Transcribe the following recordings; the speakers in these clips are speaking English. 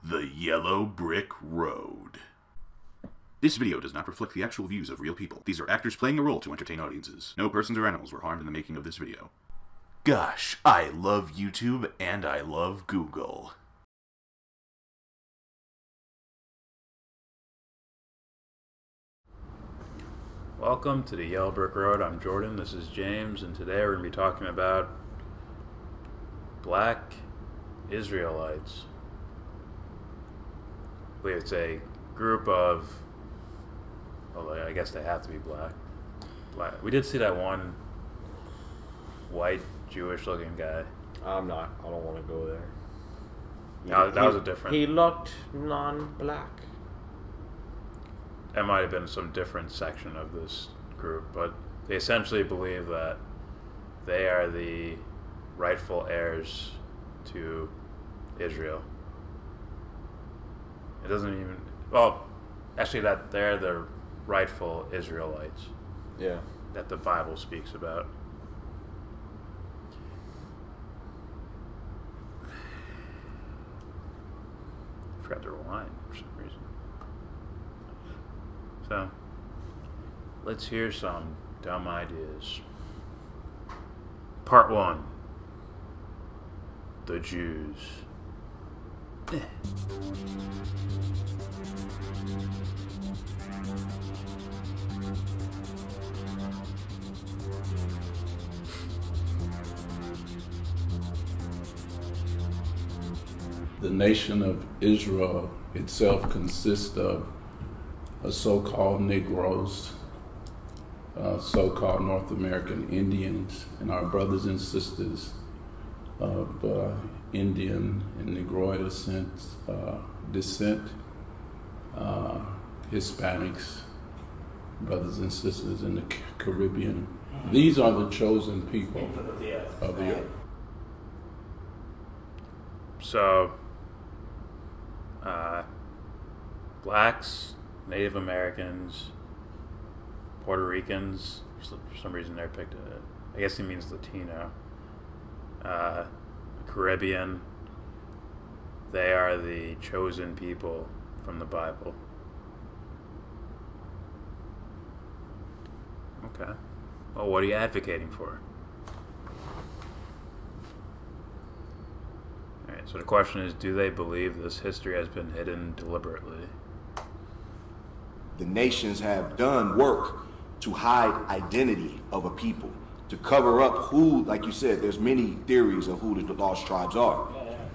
The Yellow Brick Road. This video does not reflect the actual views of real people. These are actors playing a role to entertain audiences. No persons or animals were harmed in the making of this video. Gosh, I love YouTube and I love Google. Welcome to the Yellow Brick Road. I'm Jordan, this is James, and today we're going to be talking about black Israelites. I believe it's a group of, well, I guess they have to be black. We did see that one white Jewish looking guy. I don't want to go there. No, that was a different. He looked non-black. That might have been some different section of this group, but they essentially believe that they are the rightful heirs to Israel. It doesn't even, well, actually that they're the rightful Israelites. Yeah. That the Bible speaks about. I forgot to rewind for some reason. So, let's hear some dumb ideas. Part 1. The Jews. The nation of Israel itself consists of so-called Negroes, so-called North American Indians, and our brothers and sisters of Indian and Negroid descent, Hispanics, brothers and sisters in the Caribbean. These are the chosen people of the earth. So, blacks, Native Americans, Puerto Ricans, for some reason they're picked, I guess he means Latino, Caribbean, they are the chosen people from the Bible. Okay. Well, what are you advocating for? Alright, so the question is, do they believe this history has been hidden deliberately? The nations have done work to hide identity of a people, to cover up who, like you said, there's many theories of who the lost tribes are.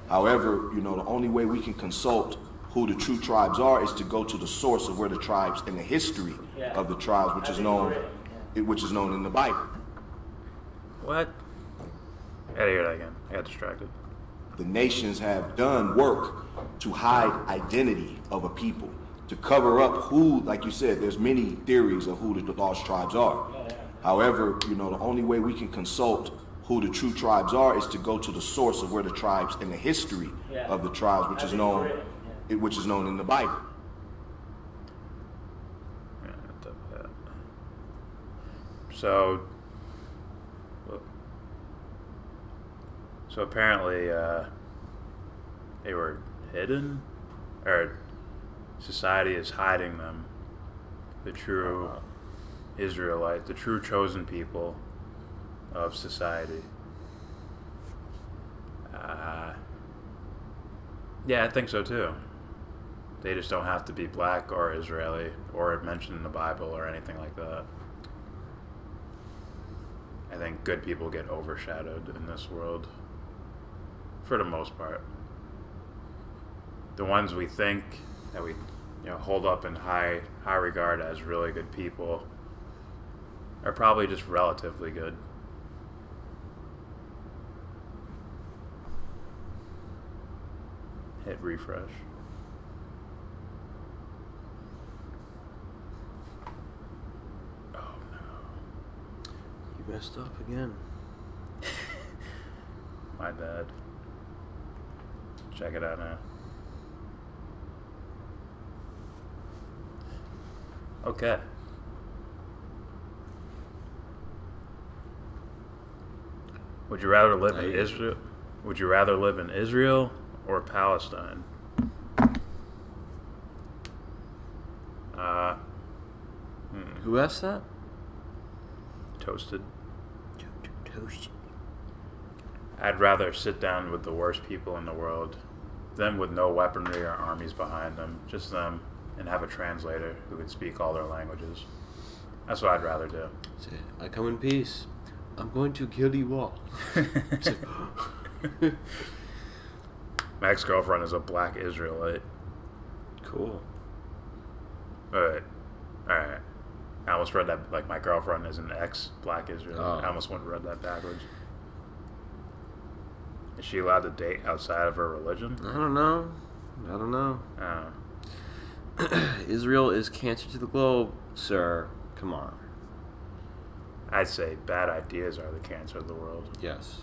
However, the only way we can consult who the true tribes are is to go to the source of where the tribes and the history of the tribes, which is known in the Bible. What? I gotta hear that again. I got distracted. The nations have done work to hide identity of a people, to cover up who, like you said, there's many theories of who the lost tribes are. However, the only way we can consult who the true tribes are is to go to the source of where the tribes and the history of the tribes, which is known in the Bible. So apparently they were hidden, or society is hiding them, the true Israelites, the true chosen people of society. Yeah, I think so too. They just don't have to be black or Israeli or mentioned in the Bible or anything like that. I think good people get overshadowed in this world, for the most part. The ones we think that we hold up in high regard as really good people are probably just relatively good. Hit refresh. Oh no. You messed up again. My bad. Check it out now. Okay. Would you rather live in Israel? Would you rather live in Israel or Palestine? Who asked that? Toasted. Toasted. I'd rather sit down with the worst people in the world, them with no weaponry or armies behind them, just them, and have a translator who can speak all their languages. That's what I'd rather do. Say, I come in peace. I'm going to kill you all. My ex-girlfriend is a black Israelite. Cool. Alright. I almost read that like my girlfriend is an ex-black Israelite. Oh. I almost went and read that backwards. Is she allowed to date outside of her religion? I don't know. Israel is cancer to the globe, sir. Come on. I'd say bad ideas are the cancer of the world. Yes.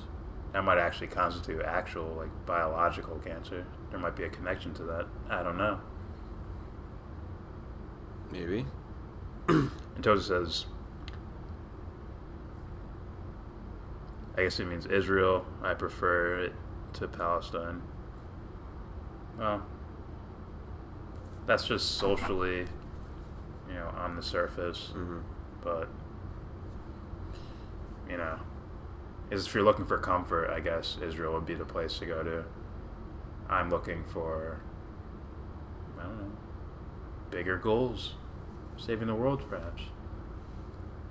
That might actually constitute actual, like, biological cancer. There might be a connection to that. I don't know. Maybe. And Toza says, I guess it means Israel. I prefer it to Palestine. Well, that's just socially, you know, on the surface. Mm-hmm. But, you know, if you're looking for comfort, I guess Israel would be the place to go to. I'm looking for, I don't know, bigger goals. Saving the world, perhaps.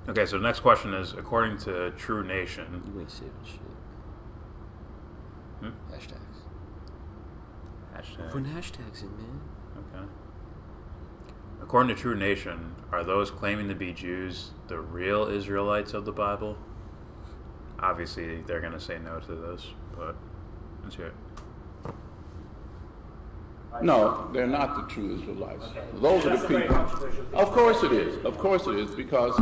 Okay, so the next question is, according to True Nation... You ain't saving shit. Hashtags. Hashtag. Putting hashtags in, man. Okay. According to True Nation, are those claiming to be Jews the real Israelites of the Bible? Obviously, they're going to say no to this, but let's hear it. No, they're not the true Israelites. Those are the people. Of course it is. Of course it is, because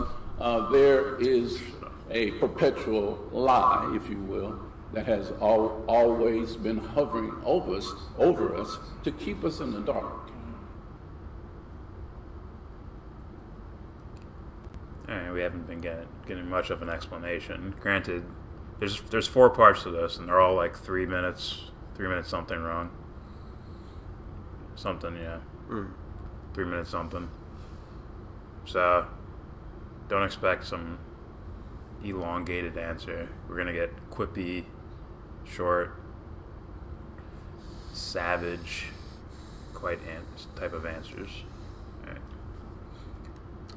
there is a perpetual lie, if you will, that has always been hovering over us to keep us in the dark. Alright, we haven't been getting much of an explanation. Granted, there's 4 parts to this, and they're all like 3 minutes something wrong. Something, yeah. 3 minutes something. So, don't expect some elongated answer. We're gonna get quippy, short, savage, type of answers. All right.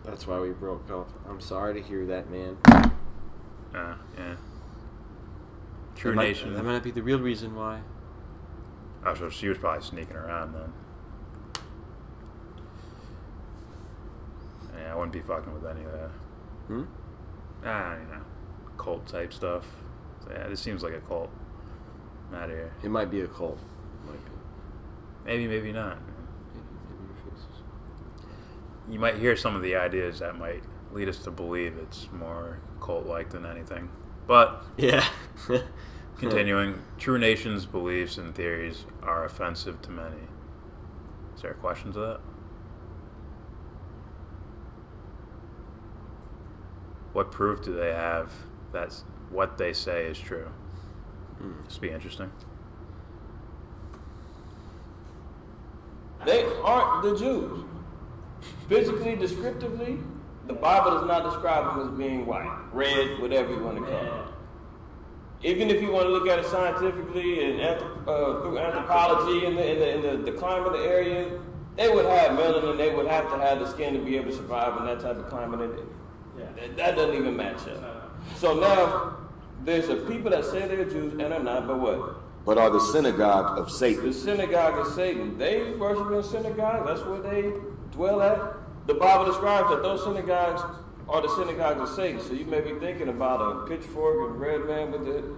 That's why we broke up. I'm sorry to hear that, man. Yeah. That True Nation. That might not be the real reason why. Oh, so she was probably sneaking around then. Yeah, I wouldn't be fucking with any of that. You know, cult type stuff. So yeah, this seems like a cult. I'm out of here. It might be a cult. Might be. Maybe not. Maybe your face is... You might hear some of the ideas that might lead us to believe it's more cult-like than anything. But yeah. continuing, True Nation's beliefs and theories are offensive to many. Is there a question to that? What proof do they have that what they say is true? This will be interesting. They aren't the Jews. Physically, descriptively, the Bible does not describe them as being white, red, whatever you want to call it. Even if you want to look at it scientifically and through anthropology and the climate of the area, they would have melanin, they would have to have the skin to be able to survive in that type of climate. That doesn't even match up. So now, there's a people that say they're Jews and are not, but what? But are the synagogue of Satan. The synagogue of Satan. They worship in synagogues. That's where they dwell at. The Bible describes that those synagogues are the synagogues of Satan. So you may be thinking about a pitchfork and red man with the...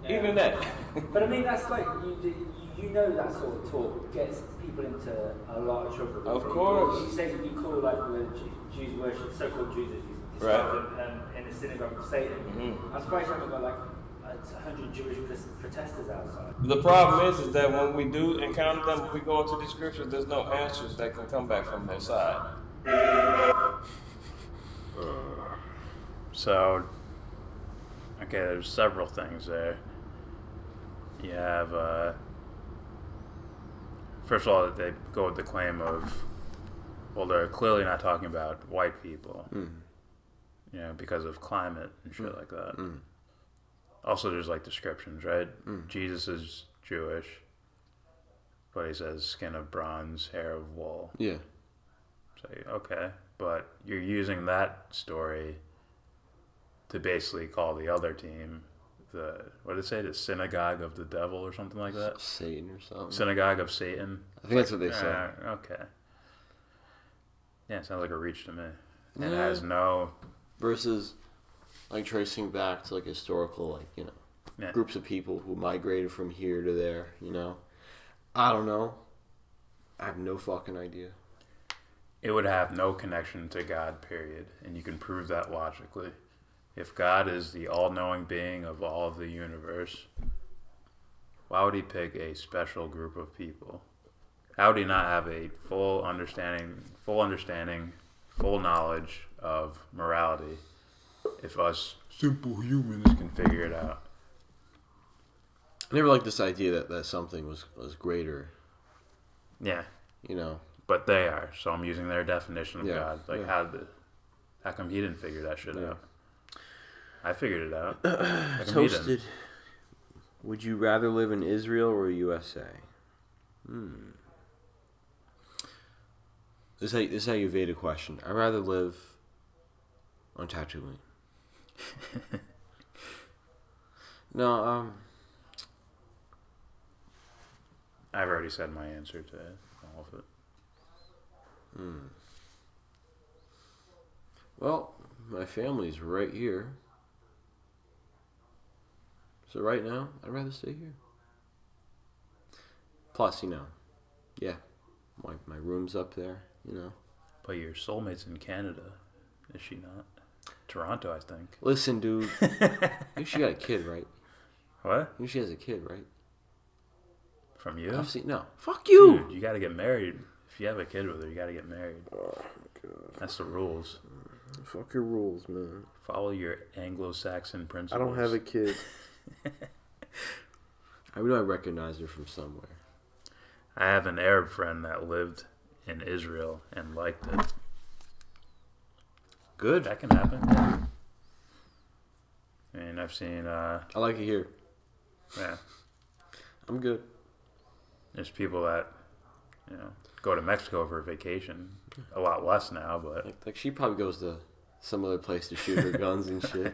Yeah. Even that. But I mean, that's like, you know that sort of talk gets people into a lot of trouble. Of course. You say you call like the Jews worship, so-called Jews, as you describe them in the synagogue of Satan. I'm surprised you haven't got like 100 Jewish protesters outside. The problem is that when we do encounter them, when we go into the scriptures, there's no answers that can come back from their side. So, okay, there's several things there. You have, first of all, they go with the claim of Well, they're clearly not talking about white people. You know, because of climate and shit like that. Also, there's like descriptions, right? Jesus is Jewish, but he says skin of bronze, hair of wool. Yeah. So, okay, but you're using that story to basically call the other team what did it say? The synagogue of the devil or something like that? Satan or something. Synagogue of Satan. I think that's what they say. Okay. Yeah, it sounds like a reach to me. And it has no... Versus, like, tracing back to, like, historical, like, you know, groups of people who migrated from here to there, you know? I don't know. I have no fucking idea. It would have no connection to God, period. And you can prove that logically. If God is the all-knowing being of all of the universe, why would he pick a special group of people? How would he not have a full understanding, full knowledge of morality if us simple humans can figure it out? I never liked this idea that something was greater. Yeah. You know? But they are, so I'm using their definition of God. Like, yeah. how come he didn't figure that shit out? I figured it out. Toasted. Would you rather live in Israel or USA? This is how you evade a question. I'd rather live on Tatooine. No, I've already said my answer to all of it. Well, my family's right here. So right now, I'd rather stay here. Plus, you know, my room's up there, you know. But your soulmate's in Canada, is she not? Toronto, I think. Listen, dude. I think she got a kid, right? What? I think she has a kid, right? From you? No. Fuck you! Dude, you gotta get married. If you have a kid with her, you gotta get married. Oh, my God. That's the rules. Fuck your rules, man. Follow your Anglo-Saxon principles. I don't have a kid. How do I recognize her from somewhere? I have an Arab friend that lived in Israel and liked it. Good. That can happen. Yeah. I mean, I've seen... I like it here. Yeah. I'm good. There's people that, you know, go to Mexico for a vacation. A lot less now, but... Like she probably goes to some other place to shoot her guns and shit.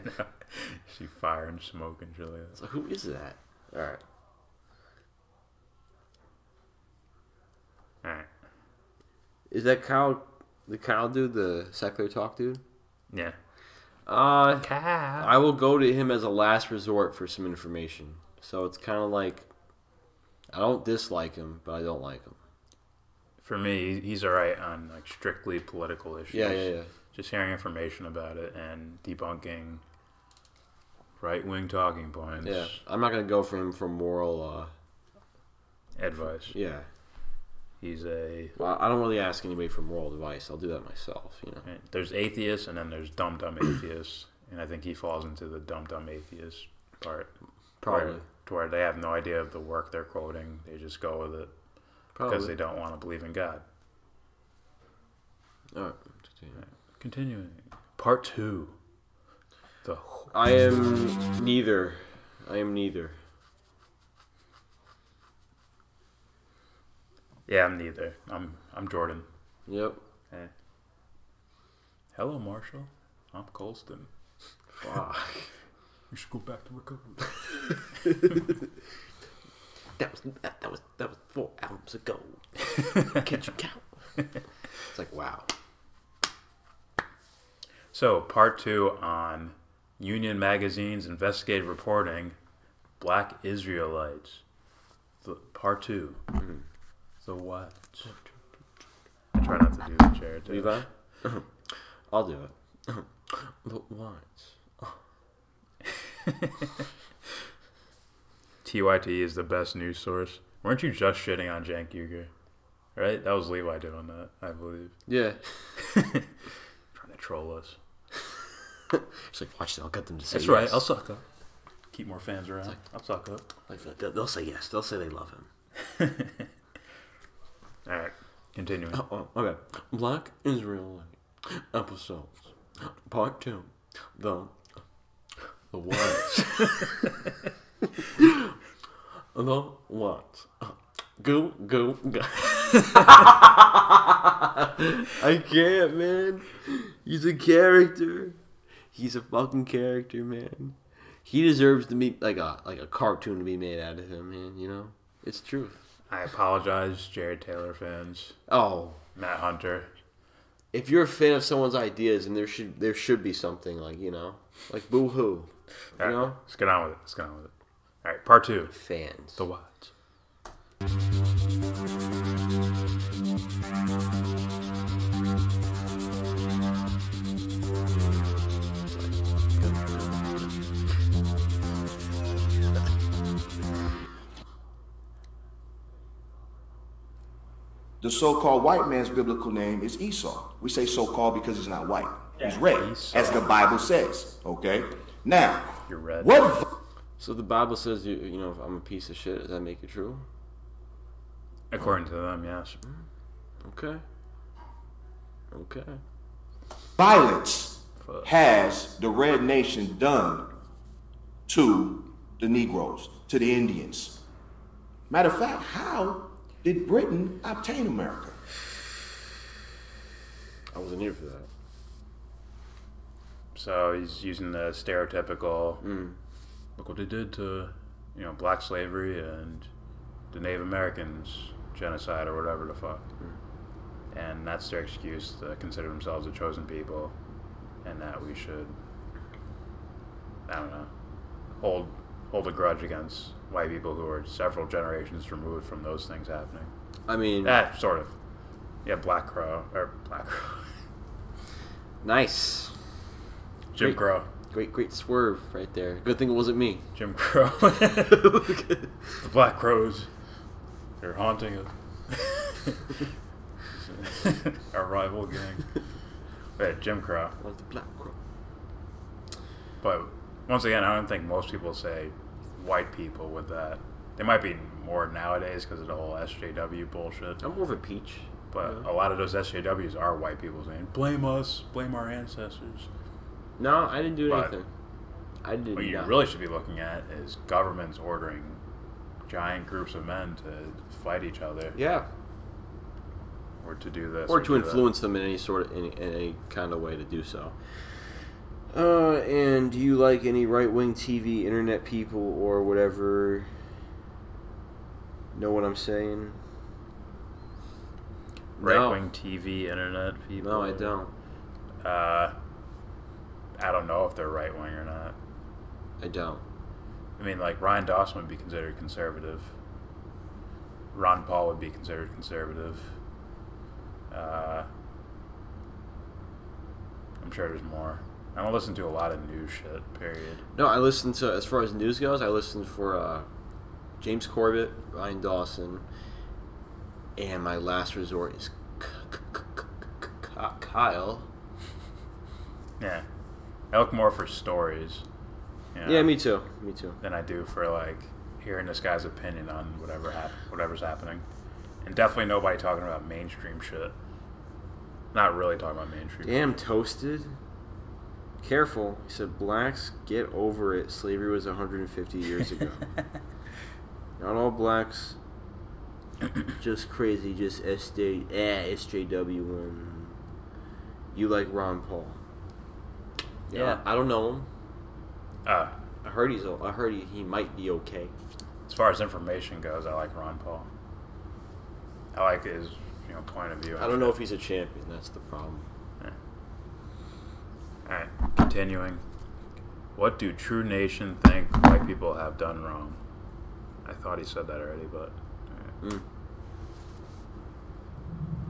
She fire and smoke and shit like that. So who is that? Alright. Alright. Is that Kyle, the Kyle dude, the secular talk dude? Yeah. Kyle. I will go to him as a last resort for some information. So it's kind of like, I don't dislike him, but I don't like him. For me, he's alright on like strictly political issues. Yeah. Just hearing information about it and debunking right-wing talking points. Yeah, I'm not gonna go for him for moral advice. Yeah. He's a... Well, I don't really ask anybody for moral advice. I'll do that myself, you know. There's atheists and then there's dumb atheists. And I think he falls into the dumb atheist part. Probably. To where they have no idea of the work they're quoting. They just go with it. Probably. Because they don't want to believe in God. Alright. Continuing. Part 2. I am neither. Yeah, I'm neither. I'm Jordan. Yep. Hey. Hello, Marshall. I'm Colston. Fuck. We should go back to recovery. that was 4 hours ago. Can't you count? It's like, wow. So, part 2 on Union Magazine's investigative reporting, Black Israelites. Part 2. Mm-hmm. The what? I try not to do the chair too. Levi? I'll do it. The what? TYT is the best news source. Weren't you just shitting on Cenk Uygur? Right? That was Levi doing that, I believe. Yeah. Trying to troll us. It's like, watch it, I'll get them to say That's yes. right, I'll suck up. Keep more fans around. Like, I'll suck up. Like, they'll say yes. They'll say they love him. Alright. Continuing. Okay. Black Israelite episodes. Part 2. The whites. The whites. Go. I can't, man. He's a character. He's a fucking character, man. He deserves to be like a cartoon to be made out of him, man. You know, it's truth. I apologize, Jared Taylor fans. Oh, Matt Hunter. if you're a fan of someone's ideas, and there should be something like like boo hoo. You know, let's get on with it. All right, part 2. Fans. The what? The so-called white man's biblical name is Esau. We say so-called because he's not white. He's red, Esau. as the Bible says. Okay? Now, You're red. So the Bible says if I'm a piece of shit. Does that make it true? According to them, yes. Okay. violence has the Red Nation done to the Negroes, to the Indians? Matter of fact, how did Britain obtain America? I wasn't here for that. So he's using the stereotypical, look what they did to, black slavery and the Native Americans genocide or whatever the fuck. And that's their excuse to consider themselves a chosen people, and that we should, I don't know, hold a grudge against white people who are several generations removed from those things happening. I mean, Sort of. Yeah, Black Crow. Nice. Jim Crow. Great swerve right there. Good thing it wasn't me. Jim Crow. The Black Crows. They're haunting us. Our rival gang. Wait, Jim Crow. What's the Black Crow? But once again, I don't think most people say white people with that. They might be more nowadays because of the whole SJW bullshit. I'm more of a peach. But a lot of those SJWs are white people saying, blame us, blame our ancestors. No, I didn't do anything. I didn't. What you really should be looking at is governments ordering giant groups of men to fight each other. Yeah. Or to do this. Or to influence them in any kind of way to do so. And do you like any right-wing TV, internet people, or whatever? Know what I'm saying? Right-wing TV, internet people? No, I don't. I don't know if they're right-wing or not. I don't. I mean, like, Ryan Dawson would be considered conservative. Ron Paul would be considered conservative. I'm sure there's more. I don't listen to a lot of news shit, period. No, I listen to, as far as news goes, I listen for James Corbett, Ryan Dawson, and my last resort is Kyle. Yeah. I look more for stories. Yeah, me too. Than I do for, like, hearing this guy's opinion on whatever's happening. And definitely nobody talking about mainstream shit. Not really talking about mainstream Damn, shit. Toasted. Careful. He said, blacks, get over it. Slavery was 150 years ago. Not all blacks. Just crazy. Just SJW. And you like Ron Paul. Yeah. I don't know him. I heard he might be okay. As far as information goes, I like Ron Paul. I like his point of view. I don't know if he's a champion. That's the problem. Yeah. All right, continuing. What do True Nation think white people have done wrong? I thought he said that already, but. Right.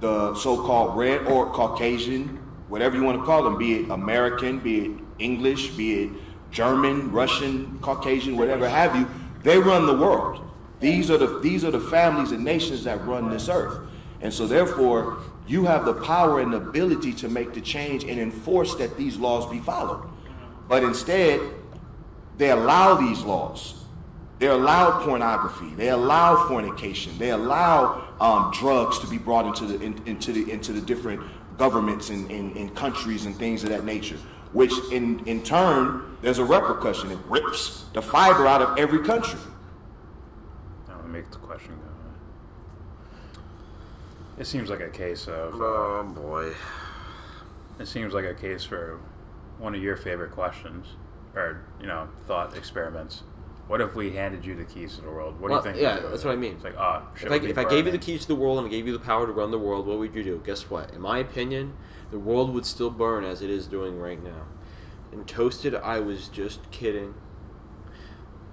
The so-called red or Caucasian, whatever you want to call them, be it American, be it English, be it German, Russian, Caucasian, whatever have you, they run the world. These are the families and nations that run this earth. And so therefore, you have the power and ability to make the change and enforce that these laws be followed. But instead, they allow these laws. They allow pornography. They allow fornication. They allow drugs to be brought into the different governments and countries and things of that nature. Which in turn, there's a repercussion. It rips the fiber out of every country. That would make the question go. It seems like a case of. Oh boy. It seems like a case for one of your favorite questions, or thought experiments. What if we handed you the keys to the world? What do you think? Yeah, that's what I mean. It's like, if I gave you the keys to the world and I gave you the power to run the world, what would you do? Guess what? In my opinion, the world would still burn as it is doing right now. And Toasted, I was just kidding.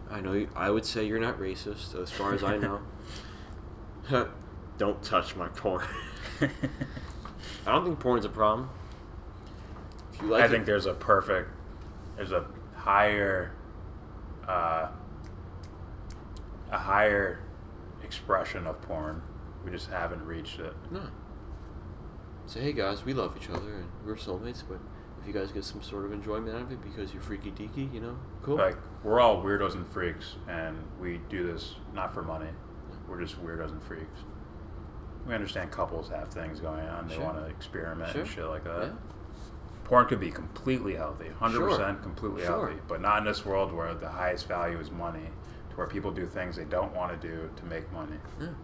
I know I would say you're not racist, as far as I know. Don't touch my porn. I don't think porn's a problem. If you like I think there's a higher expression of porn. We just haven't reached it. No. Say, hey guys, we love each other and we're soulmates, but if you guys get some sort of enjoyment out of it because you're freaky deaky, cool. Like, we're all weirdos and freaks, and we do this not for money. We're just weirdos and freaks. We understand couples have things going on. They want to experiment and shit like that. Yeah. Porn could be completely healthy, 100% completely healthy, but not in this world where the highest value is money, to where people do things they don't want to do to make money. Yeah.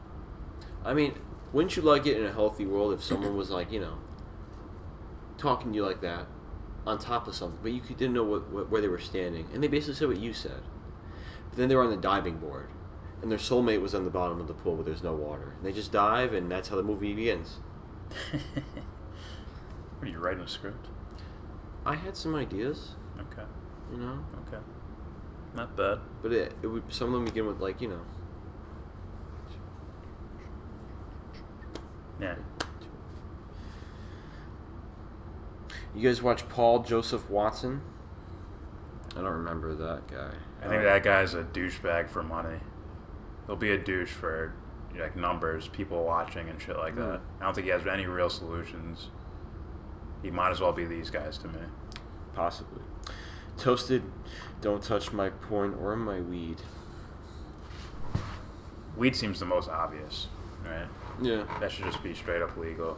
I mean, wouldn't you like it in a healthy world if someone was like, talking to you like that on top of something, but you didn't know where they were standing, and they basically said what you said. But then they were on the diving board, and their soulmate was on the bottom of the pool where there's no water. And they just dive, and that's how the movie begins. What, are you writing a script? I had some ideas. Okay. Okay. Not bad. But it would, some of them begin with Yeah. You guys watch Paul Joseph Watson? I don't remember that guy. I think that guy's a douchebag for money. He'll be a douche for numbers, people watching and shit like that. I don't think he has any real solutions. He might as well be these guys to me. Possibly. Toasted, don't touch my porn or my weed. Weed seems the most obvious, right? Yeah. That should just be straight up legal.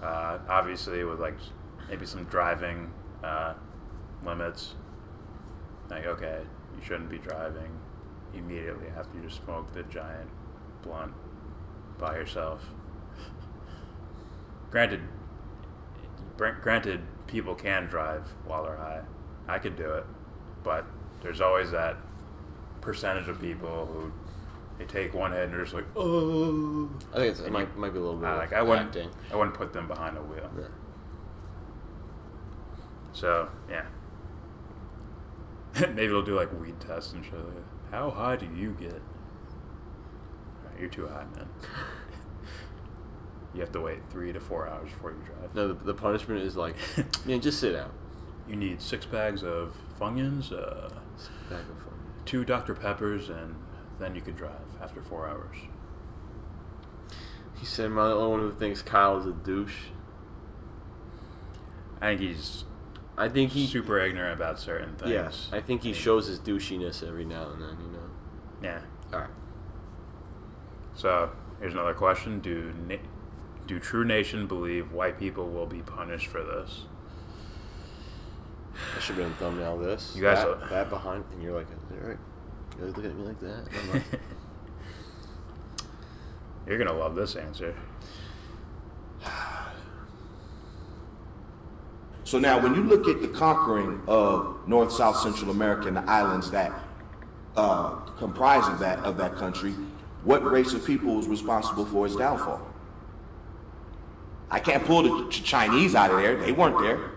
Obviously with maybe some driving limits. Okay, you shouldn't be driving immediately after you just smoked a giant blunt by yourself. Granted, people can drive while they're high. I could do it, but there's always that percentage of people who they take one hit and they're just like, oh. I think it might be a little bit I wouldn't put them behind a wheel. Yeah. So yeah, maybe they'll do weed tests and shit. How high do you get? You're too high, man. You have to wait 3 to 4 hours before you drive. No, the punishment is just sit out. You need 6 bags of Funyuns, 2 Dr. Peppers, and then you could drive after 4 hours. He said, "I'm the only one who thinks Kyle is a douche." I think he's super ignorant about certain things. Yes, I think he shows his douchiness every now and then. Yeah. All right. So here's another question: Do True Nation believe white people will be punished for this? That should be on the thumbnail of this. You guys that behind, and you're like, all right, you guys look at me like that. I'm like, you're gonna love this answer. So now, when you look at the conquering of North, South, Central America and the islands that comprise of that country, what race of people was responsible for its downfall? I can't pull the Chinese out of there. They weren't there.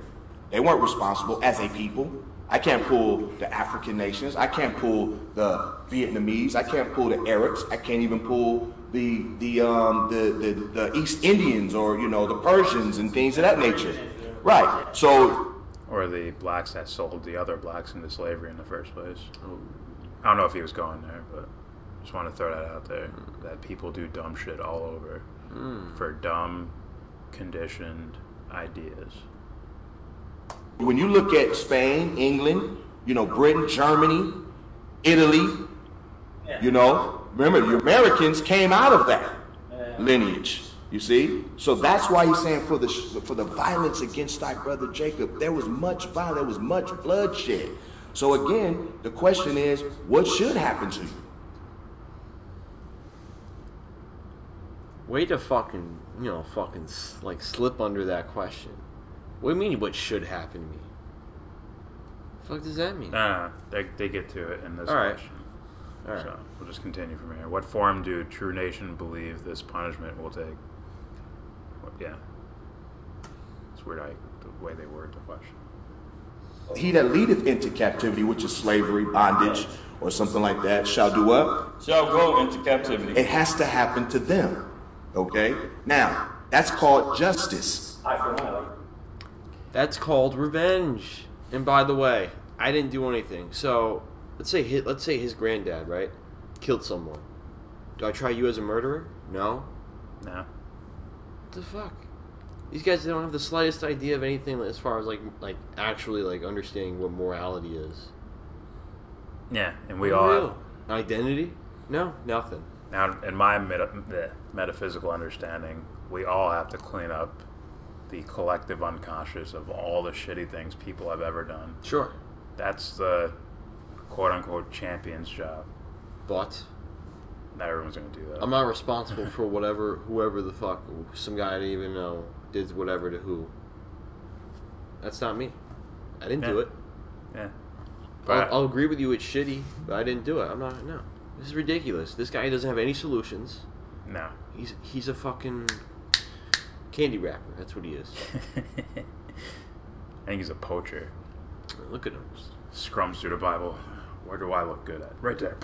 They weren't responsible as a people. I can't pull the African nations. I can't pull the Vietnamese. I can't pull the Arabs. I can't even pull the East Indians or the Persians and things of that nature. Right. So. Or the blacks that sold the other blacks into slavery in the first place. I don't know if he was going there, but just want to throw that out there. That people do dumb shit all over for dumb, conditioned ideas. When you look at Spain, England, Britain, Germany, Italy, You know, remember, the Americans came out of that lineage. You see, so that's why he's saying for the violence against thy brother Jacob, there was much violence, there was much bloodshed. So again, the question is, what should happen to you? Way to fucking, like slip under that question. What do you mean, what should happen to me? What the fuck does that mean? Nah, they get to it in this question. All right. So we'll just continue from here. What form do true nation believe this punishment will take? Yeah. It's weird the way they word the question. He that leadeth into captivity, which is slavery, bondage, or something like that, shall do what? Shall go into captivity. It has to happen to them. Okay? Now, that's called justice. That's called revenge. And by the way, I didn't do anything. So, let's say his granddad, right, killed someone. Do I try you as a murderer? No. No. What the fuck? These guys, they don't have the slightest idea of anything as far as like actually like understanding what morality is. Yeah, and we all identity? No, nothing. Now, in my metaphysical understanding, we all have to clean up the collective unconscious of all the shitty things people have ever done. Sure. That's the quote-unquote champion's job. But not everyone's going to do that. I'm not responsible for whoever the fuck, some guy I didn't even know did whatever to who. That's not me. I didn't do it. Yeah. I'll agree with you, it's shitty, but I didn't do it. No. This is ridiculous. This guy doesn't have any solutions. No. He's a fucking candy wrapper. That's what he is. I think he's a poacher. Look at him. Scrums through the Bible. Where do I look good at? Right there.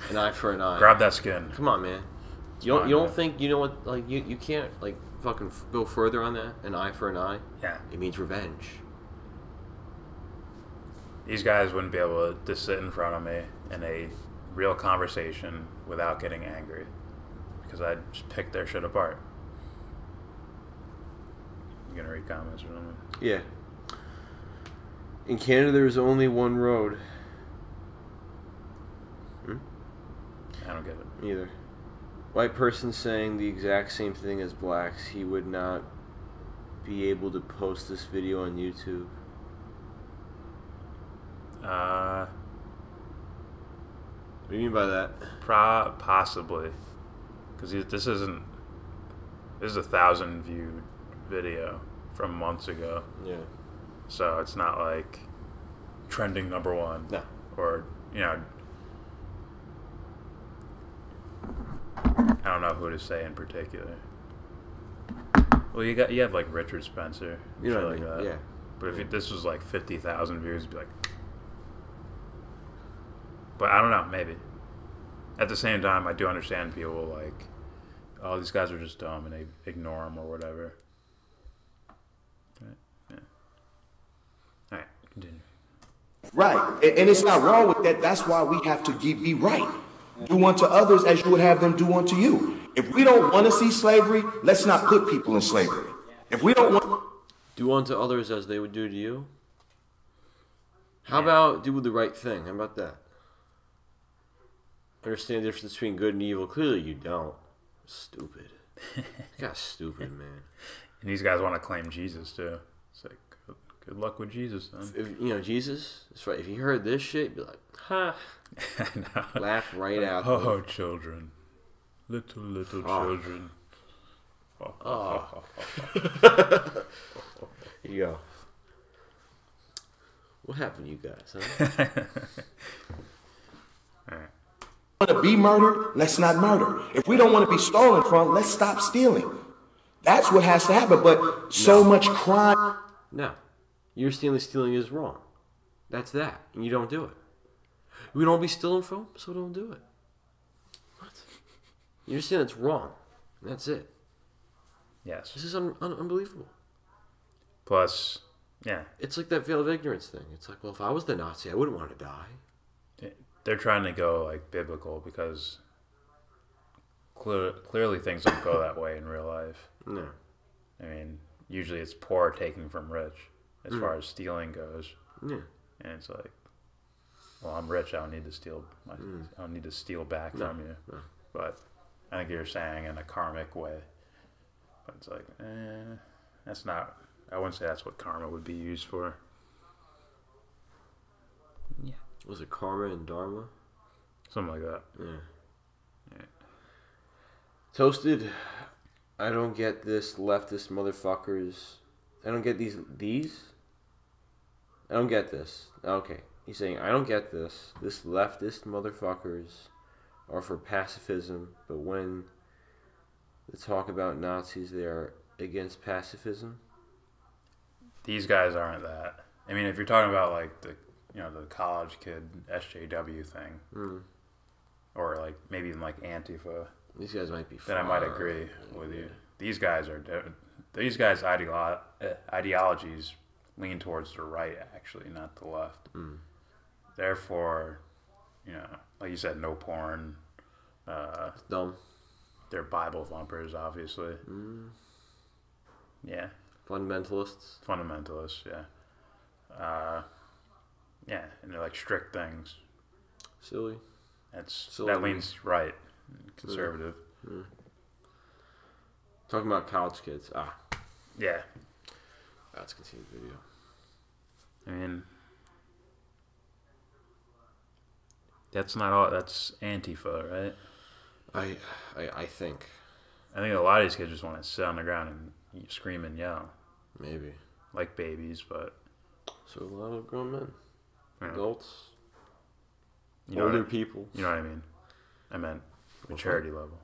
An eye for an eye. Grab that skin. Come on, man. You don't think, you know what, like, you can't, like, fucking go further on that? An eye for an eye? Yeah. It means revenge. These guys wouldn't be able to just sit in front of me in a real conversation without getting angry. Because I'd just pick their shit apart. You gonna read comments or something? Yeah. In Canada, there's only one road. I don't get it. Either. White person saying the exact same thing as blacks. He would not be able to post this video on YouTube. What do you mean by that? Possibly. Because this is a 1,000 viewed video from months ago. Yeah. So it's not like trending #1. No. Or, I don't know who to say in particular. Well, you have like Richard Spencer. You know like that. Yeah. But if this was like 50,000 views, it'd be like. But I don't know, maybe. At the same time, I do understand people like, oh, these guys are just dumb and they ignore them or whatever. Right? Yeah. All right, continue. Right, and it's not wrong with that. That's why we have to be right. Do unto others as you would have them do unto you. If we don't want to see slavery, let's not put people in slavery. If we don't want... Do unto others as they would do to you? How about do the right thing? How about that? Understand the difference between good and evil? Clearly you don't. Stupid. This guy's stupid, man. And these guys want to claim Jesus, too. It's like, good luck with Jesus, then. If, Jesus, it's right. If you heard this shit, you'd be like, ha. Laugh right out. Oh, children. Little children. Oh. Here you go. What happened to you guys, huh? All right. Want to be murdered, let's not murder. If we don't want to be stolen from, let's stop stealing. That's what has to happen. But so much crime. No. Your stealing is wrong. That's that. And you don't do it. We don't be stealing from, so don't do it. What? You understand it's wrong. And that's it. Yes. This is unbelievable. Plus, yeah. It's like that veil of ignorance thing. It's like, well, if I was the Nazi, I wouldn't want to die. They're trying to go like biblical because clearly things don't go that way in real life. No. I mean, usually it's poor taking from rich as far as stealing goes. Yeah. And it's like, well, I'm rich. I don't need to steal. I don't need to steal back from you. No. But I think you're saying in a karmic way. But it's like, that's not. I wouldn't say that's what karma would be used for. Yeah. Was it karma and dharma? Something like that. Yeah. Toasted. I don't get this leftist motherfuckers. I don't get these. I don't get this. Okay. He's saying, I don't get this. This leftist motherfuckers are for pacifism, but when they talk about Nazis, they are against pacifism. These guys aren't that. I mean, if you're talking about like the college kid SJW thing, or like maybe even like Antifa, these guys might be. Then I might agree with you. These guys are. These guys' ideologies lean towards the right, actually, not the left. Therefore, like you said, no porn. Dumb. They're Bible thumpers, obviously. Yeah. Fundamentalists, yeah. Yeah, and they're like strict things. Silly. That leans right, conservative. Talking about college kids. Yeah. Let's continue the video. I mean, that's not all. That's Antifa, right? I think. I think a lot of these kids just want to sit on the ground and scream and yell. Maybe. Like babies, but. So a lot of grown men. Yeah. Adults. Older people. You know what I mean? I meant maturity level.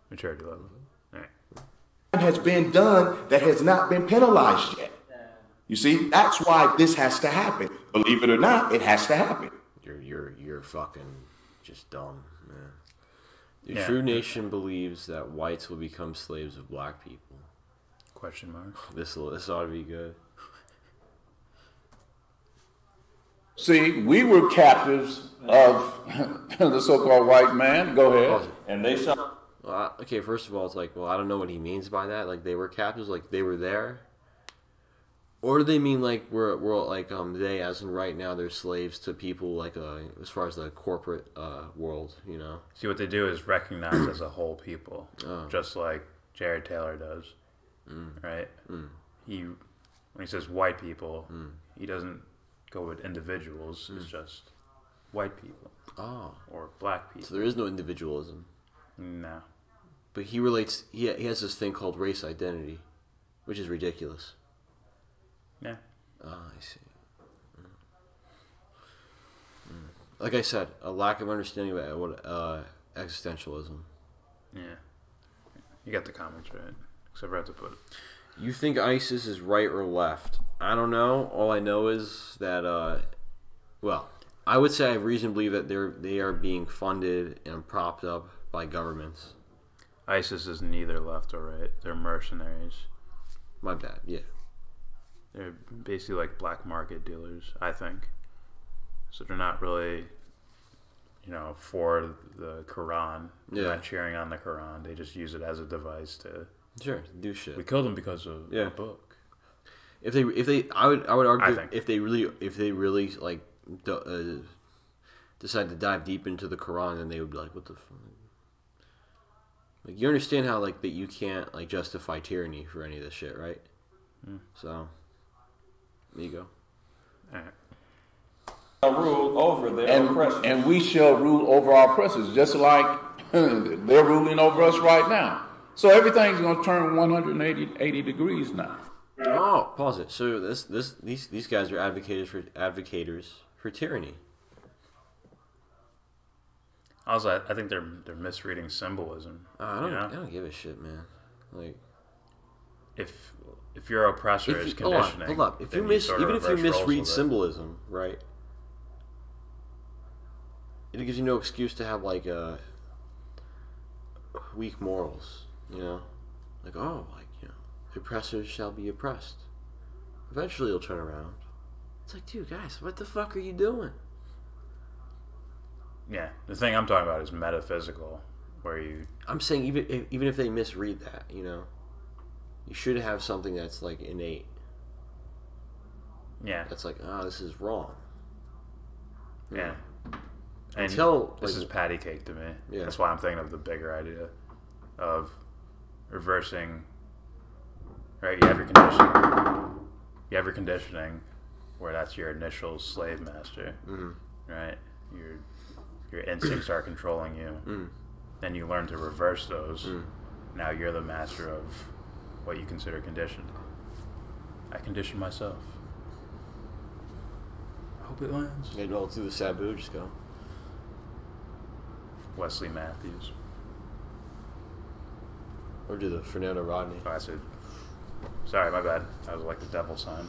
Maturity level. All right. Has been done that has not been penalized yet. You see, that's why this has to happen. Believe it or not, it has to happen. You're fucking just dumb, man. The true nation believes that whites will become slaves of black people. Question mark. This ought to be good. See, we were captives of the so-called white man. Go ahead. And they saw. Well, okay, first of all, it's like, well, I don't know what he means by that. Like, they were captives, like they were there, or do they mean like we're like they, as in right now, they're slaves to people like as far as the corporate world, See, what they do is recognize as a whole people, just like Jared Taylor does, right? When he says white people, he doesn't go with individuals. It's just white people, or black people. So there is no individualism. No. But he relates. He has this thing called race identity, which is ridiculous. Yeah. I see. Like I said, a lack of understanding about what existentialism. Yeah. You got the comments right, except for I have to put it. You think ISIS is right or left? I don't know. All I know is that, well, I would say I have reason to believe that they are being funded and propped up by governments. ISIS is neither left or right. They're mercenaries. My bad, yeah. They're basically like black market dealers, I think. So they're not really, for the Quran. They're not cheering on the Quran. They just use it as a device to do shit. We killed them because of the book. If they, I would argue think. if they really like decide to dive deep into the Quran, then they would be like, what the fuck? Like, you understand how like that you can't like justify tyranny for any of this shit, right? So there you go. All right. Rule over their oppressors. And we shall rule over our oppressors, just like they're ruling over us right now. So everything's going to turn 180 degrees now. Oh, pause it. So these guys are advocators for tyranny. Also, I think they're misreading symbolism. I don't give a shit, man. Like, if your oppressor is conditioning, hold up. If even if you misread symbolism, right? It gives you no excuse to have like weak morals, like the oppressors shall be oppressed. Eventually, it'll turn around. It's like, dude, guys, what the fuck are you doing? Yeah, the thing I'm talking about is metaphysical, where you. I'm saying even if they misread that, you should have something that's like innate. Yeah. That's like, this is wrong. Yeah. And until this is patty cake to me. Yeah. That's why I'm thinking of the bigger idea of reversing. Right, you have your conditioning, where that's your initial slave master. Mm-hmm. Right, your instincts are controlling you. Mm. Then you learn to reverse those. Mm. Now you're the master of what you consider conditioned. I condition myself. I hope it lands. Maybe all through the Sabu, just go. Wesley Matthews. Or do the Fernando Rodney. Oh, I said. Sorry, my bad. That was like the devil sign.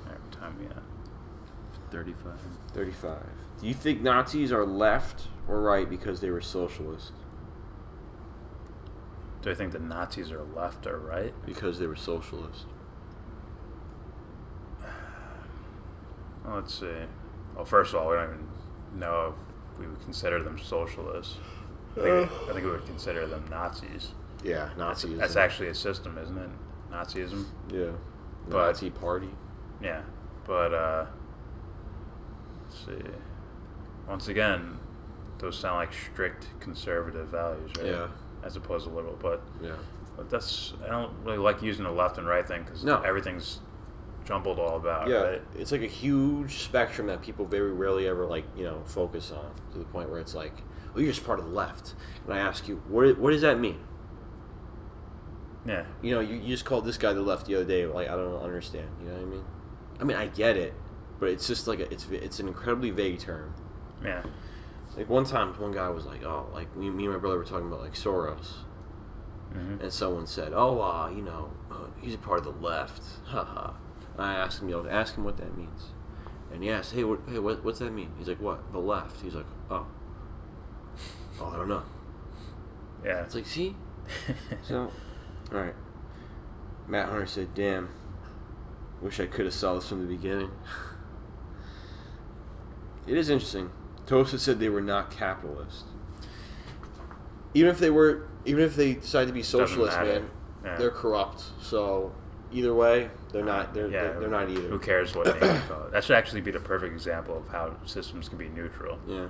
Alright, what time we at? 35. 35. Do you think Nazis are left or right because they were socialist? Do I think the Nazis are left or right? Because they were socialist. Well, let's see. Well, first of all, we don't even know if we would consider them socialists. I think we would consider them Nazis. Yeah, Nazism. That's actually a system, isn't it? Nazism? Yeah. But, Nazi party. Yeah. But, let's see. Once again, those sound like strict conservative values, right? Yeah. As opposed to liberal. But, Yeah. but that's, I don't really like using the left and right thing because everything's jumbled all about, Yeah, right? it's like a huge spectrum that people very rarely ever focus on, to the point where it's like, oh, you're just part of the left. And I ask you, what does that mean? Yeah. You just called this guy the left the other day. Like, I don't understand. You know what I mean? I mean, I get it, but it's just like it's an incredibly vague term. Yeah. Like one time, one guy was like, oh, like me and my brother were talking about like Soros, and someone said, oh, he's a part of the left. Haha. And I asked him, ask him what that means. And he asked, what's that mean? He's like, what? The left. He's like, oh, I don't know. Yeah. It's like, see? So, all right. Matt Hunter said, damn, wish I could have saw this from the beginning. It is interesting. Tosa said they were not capitalist. Even if they decide to be socialist, man, they're corrupt. So either way, they're not. They're not either. Who cares what name you call it? That should actually be the perfect example of how systems can be neutral. Yeah.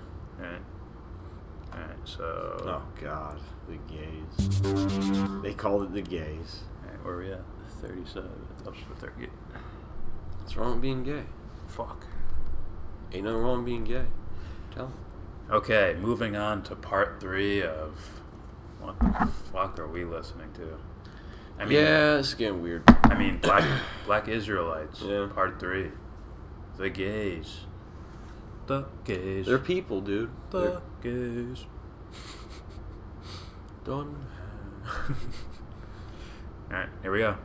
All right. So. Oh God, the gays. They called it the gays. All right, where are we at? 37. That's the 38. What's wrong with being gay? Fuck. Ain't nothing wrong with being gay. Tell them. Okay, moving on to part 3 of what the fuck are we listening to? I mean, yeah, it's getting weird. I mean, Black Israelites, yeah. part 3. The gays. The gays. They're people, dude. The gays. Done. Alright, here we go.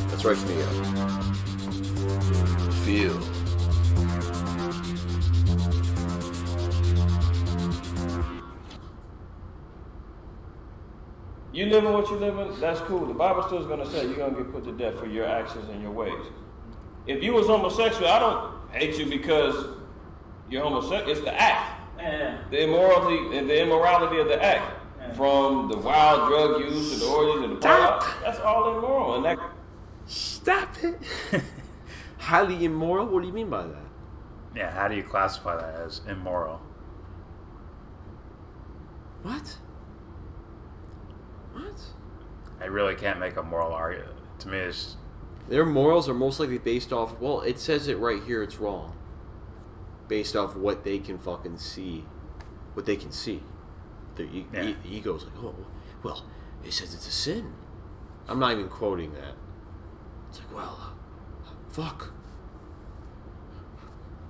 That's right, me. Feel. You living what you living, that's cool. The Bible still is going to say you're going to get put to death for your actions and your ways. If you was homosexual, I don't hate you because you're homosexual. It's the act. Yeah. The immorality of the act. Yeah. From the wild drug use to the orgies and the party. That's all immoral. And that. Stop it. Highly immoral? What do you mean by that? Yeah, how do you classify that as immoral? What? What? I really can't make a moral argument. To me, it's... Their morals are most likely based off... Well, it says it right here, it's wrong. Based off what they can fucking see. What they can see. Their ego's like, oh, well, it says it's a sin. I'm not even quoting that. It's like, well, fuck.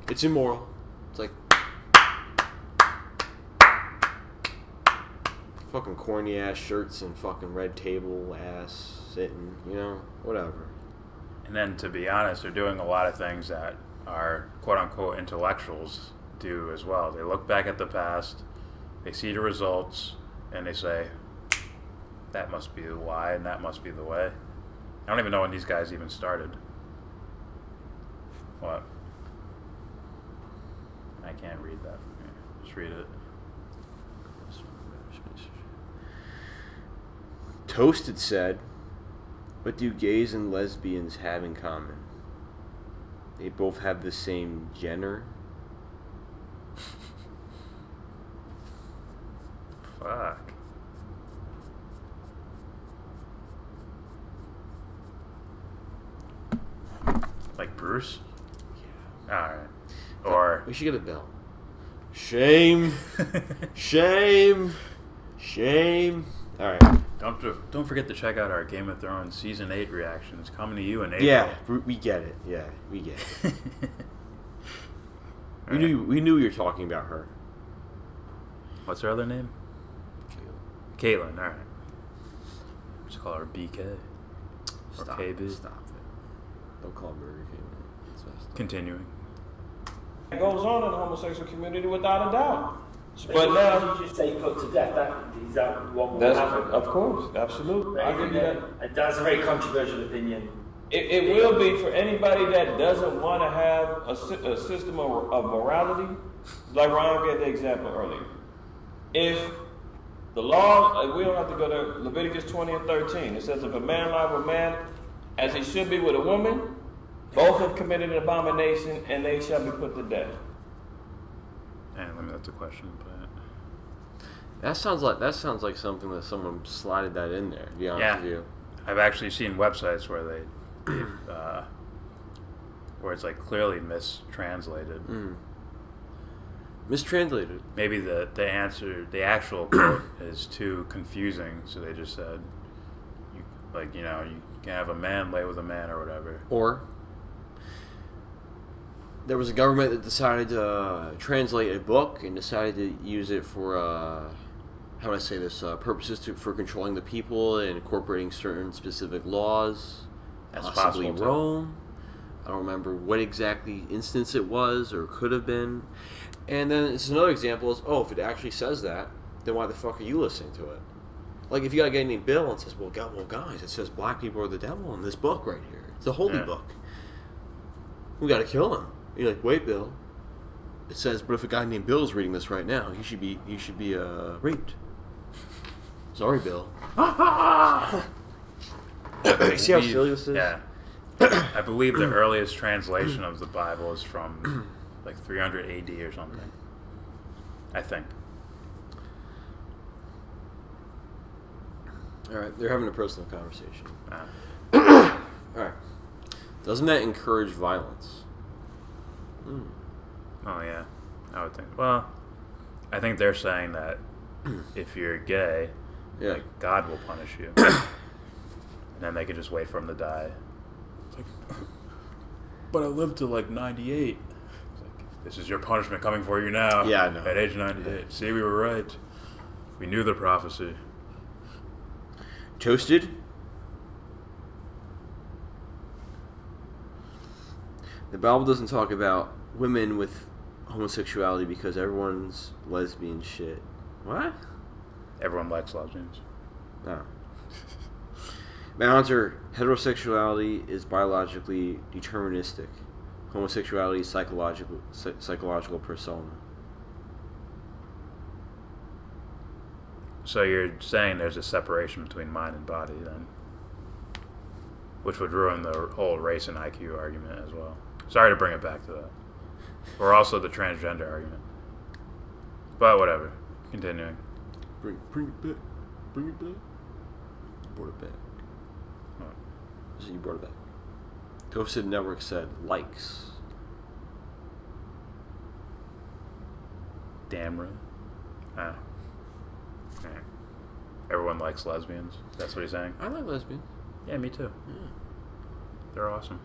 It's immoral. It's like... Fucking corny ass shirts and fucking red table ass sitting, whatever. And then, to be honest, they're doing a lot of things that our quote-unquote intellectuals do as well. They look back at the past, they see the results, and they say, that must be the why and that must be the way. I don't even know when these guys even started. What? I can't read that from here. Just read it. Toasted said, What do gays and lesbians have in common? They both have the same gender. Fuck. Like Bruce? Yeah. Alright. Or... We should get a bell. Shame. Shame. Shame. Alright. Don't forget to check out our Game of Thrones Season 8 reactions coming to you in April. Yeah, we get it. Yeah, we get it. we knew you were talking about her. What's her other name? Caitlin, alright. Just call her BK. Or Stop, KB. Stop it. Don't call her Burger King. It's messed up. Continuing. It goes on in the homosexual community without a doubt. But now you just say put to death. Is that what will that's happen? of course, absolutely. I'll give you that. And that's a very controversial opinion. It will be for anybody that doesn't want to have a system of morality. Like Ryan gave the example earlier. If the law, we don't have to go to Leviticus 20 and 13. It says if a man lie with a man as he should be with a woman, both have committed an abomination and they shall be put to death. And I mean, that's a question, but That sounds like something that someone slided that in there. To be honest with you. I've actually seen websites where they give, where it's like clearly mistranslated. Mistranslated. Maybe the answer, the actual quote is too confusing, so they just said, you can have a man lay with a man or whatever. Or there was a government that decided to translate a book and decided to use it for, how do I say this, purposes for controlling the people and incorporating certain specific laws. That's possibly possible, Rome. I don't remember what exactly instance it was or could have been. And then it's another example is, if it actually says that, then why the fuck are you listening to it? Like, if you got a guy named Bill and says, well, guys, it says black people are the devil in this book right here. It's the holy book. We got to kill him. You're like, wait, Bill. It says, but if a guy named Bill is reading this right now, he should be raped. Sorry, Bill. See how silly this is? Yeah. I believe the earliest translation of the Bible is from like 300 AD or something. I think. All right, they're having a personal conversation. Ah. All right. Doesn't that encourage violence? Oh yeah, I would think. Well, I think they're saying that if you're gay, like God will punish you, and then they can just wait for him to die. It's like, but I lived to like 98. It's like, this is your punishment coming for you now. Yeah, I know. At age 98. See, we were right. We knew the prophecy. Toasted. The Bible doesn't talk about women with homosexuality because everyone's lesbian shit. What? Everyone likes lesbians. No. Answer: heterosexuality is biologically deterministic. Homosexuality is psychological persona. So you're saying there's a separation between mind and body then? Which would ruin the whole race and IQ argument as well. Sorry to bring it back to that. Or also the transgender argument. But whatever. Continuing. Bring it back. Bring it back. You brought it back. So you brought it back. Ghosted Network said likes. Damn right. Ah. Alright. Everyone likes lesbians. That's what he's saying? I like lesbians. Yeah, me too. Yeah. They're awesome.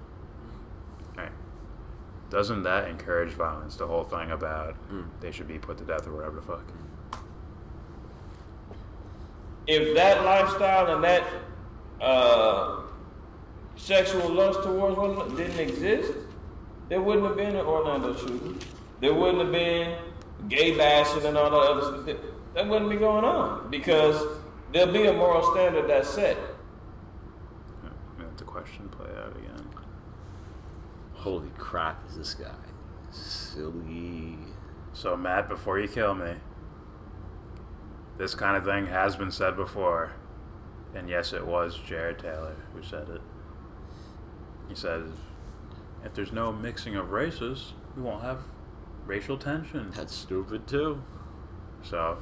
Alright. Doesn't that encourage violence? The whole thing about they should be put to death or whatever the fuck. If that lifestyle and that sexual lust towards women didn't exist, there wouldn't have been an Orlando shooting. There wouldn't have been gay bashing and all that other stuff. That wouldn't be going on because there'll be a moral standard that's set. Let the question play out again. Holy crap, is this guy silly? So Matt, before you kill me, this kind of thing has been said before. And yes, it was Jared Taylor who said it. He said, if there's no mixing of races, we won't have racial tension. That's stupid too. So,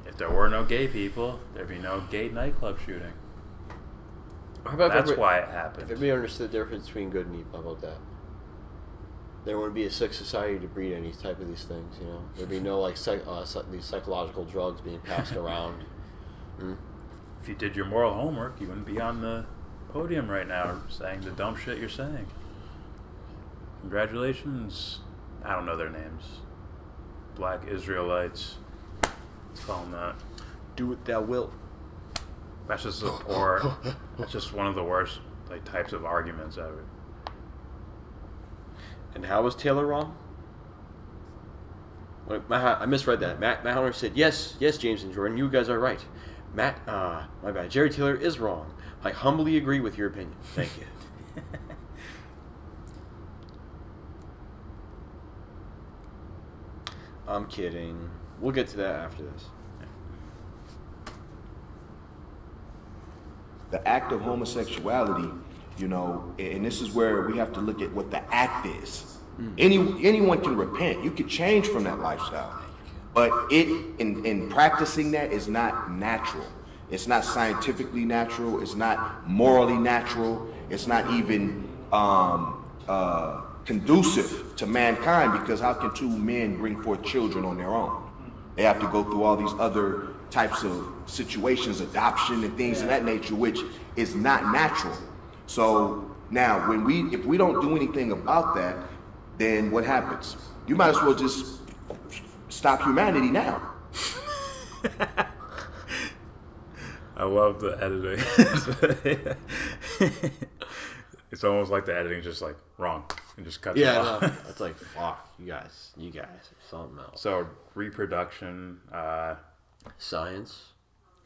if there were no gay people, there'd be no gay nightclub shooting. That's why it happened. If everybody understood the difference between good and evil, how about that? There wouldn't be a sick society to breed any type of these things, you know? There'd be no, like, these psychological drugs being passed around. If you did your moral homework, you wouldn't be on the podium right now saying the dumb shit you're saying. Congratulations. I don't know their names. Black Israelites. Let's call them that. Do what thou wilt. That's just that's just one of the worst types of arguments ever. And how was Taylor wrong? Wait, I misread that. Matt Hunter said, yes, James and Jordan, you guys are right. My bad. Jerry Taylor is wrong. I humbly agree with your opinion. Thank you. I'm kidding. We'll get to that after this. The act of homosexuality, you know, and this is where we have to look at what the act is. Anyone can repent. You could change from that lifestyle. But in practicing that is not natural. It's not scientifically natural. It's not morally natural. It's not even conducive to mankind, because how can two men bring forth children on their own? They have to go through all these other types of situations, adoption and things of that nature, which is not natural. So now, if we don't do anything about that, then what happens? You might as well just stop humanity now. I love the editing. It's almost like the editing's just like wrong and just cuts it off. Yeah, it's like, fuck, you guys are something else. So reproduction, Science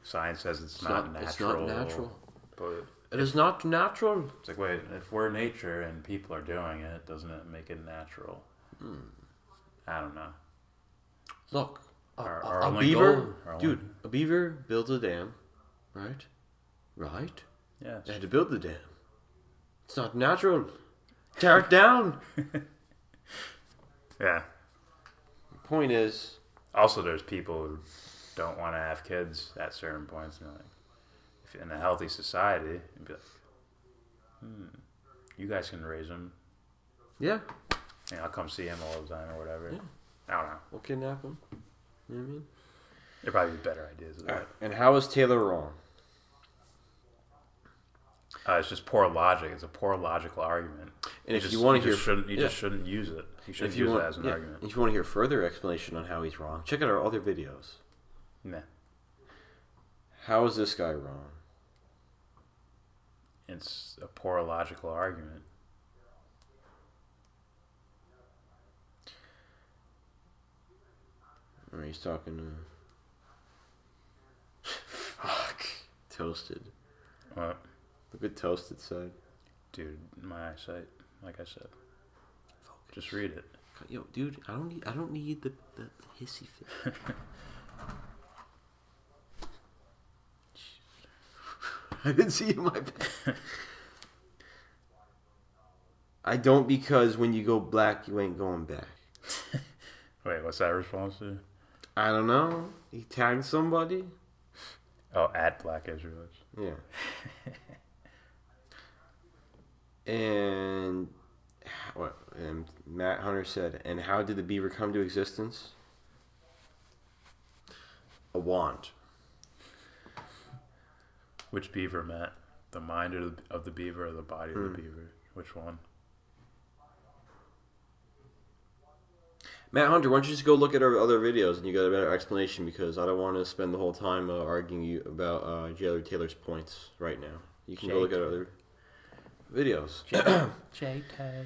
says it's not natural. It's not natural. But it is not natural. it's like, wait, if we're nature and people are doing it, doesn't it make it natural? I don't know. Look, Our a only beaver, goal- dude, a beaver builds a dam, right? Yeah. They had to build the dam. It's not natural. Tear it down. Yeah. The point is, Also, there's people who don't want to have kids at certain points. And like, if in a healthy society, you'd be like, you guys can raise them. yeah, I'll come see him all the time or whatever. Yeah. I don't know. we'll kidnap him. You know what I mean? There'd probably be better ideas of that. And how is Taylor wrong? It's just poor logic. It's a poor logical argument. And if you want to hear, just shouldn't use it. He shouldn't use it as an argument. If you want to hear further explanation on how he's wrong, check out our other videos. Nah. How is this guy wrong? It's a poor logical argument. Or he's talking to fuck toasted. What? Look at toasted side. Dude, my eyesight, like I said. Just read it. Yo, dude, I don't need the hissy fit. I didn't see you, my bad. I don't, because when you go black, you ain't going back. Wait, what's that response to? I don't know. He tagged somebody. Oh, at Black Israelites. Yeah. And what? And Matt Hunter said, and how did the beaver come to existence? A wand. Which beaver, Matt? The mind of the beaver or the body of the beaver? Which one? Matt Hunter, why don't you just go look at our other videos and you got a better explanation, because I don't want to spend the whole time arguing you about Jared Taylor's points right now. You can go look at other videos. J-Tag.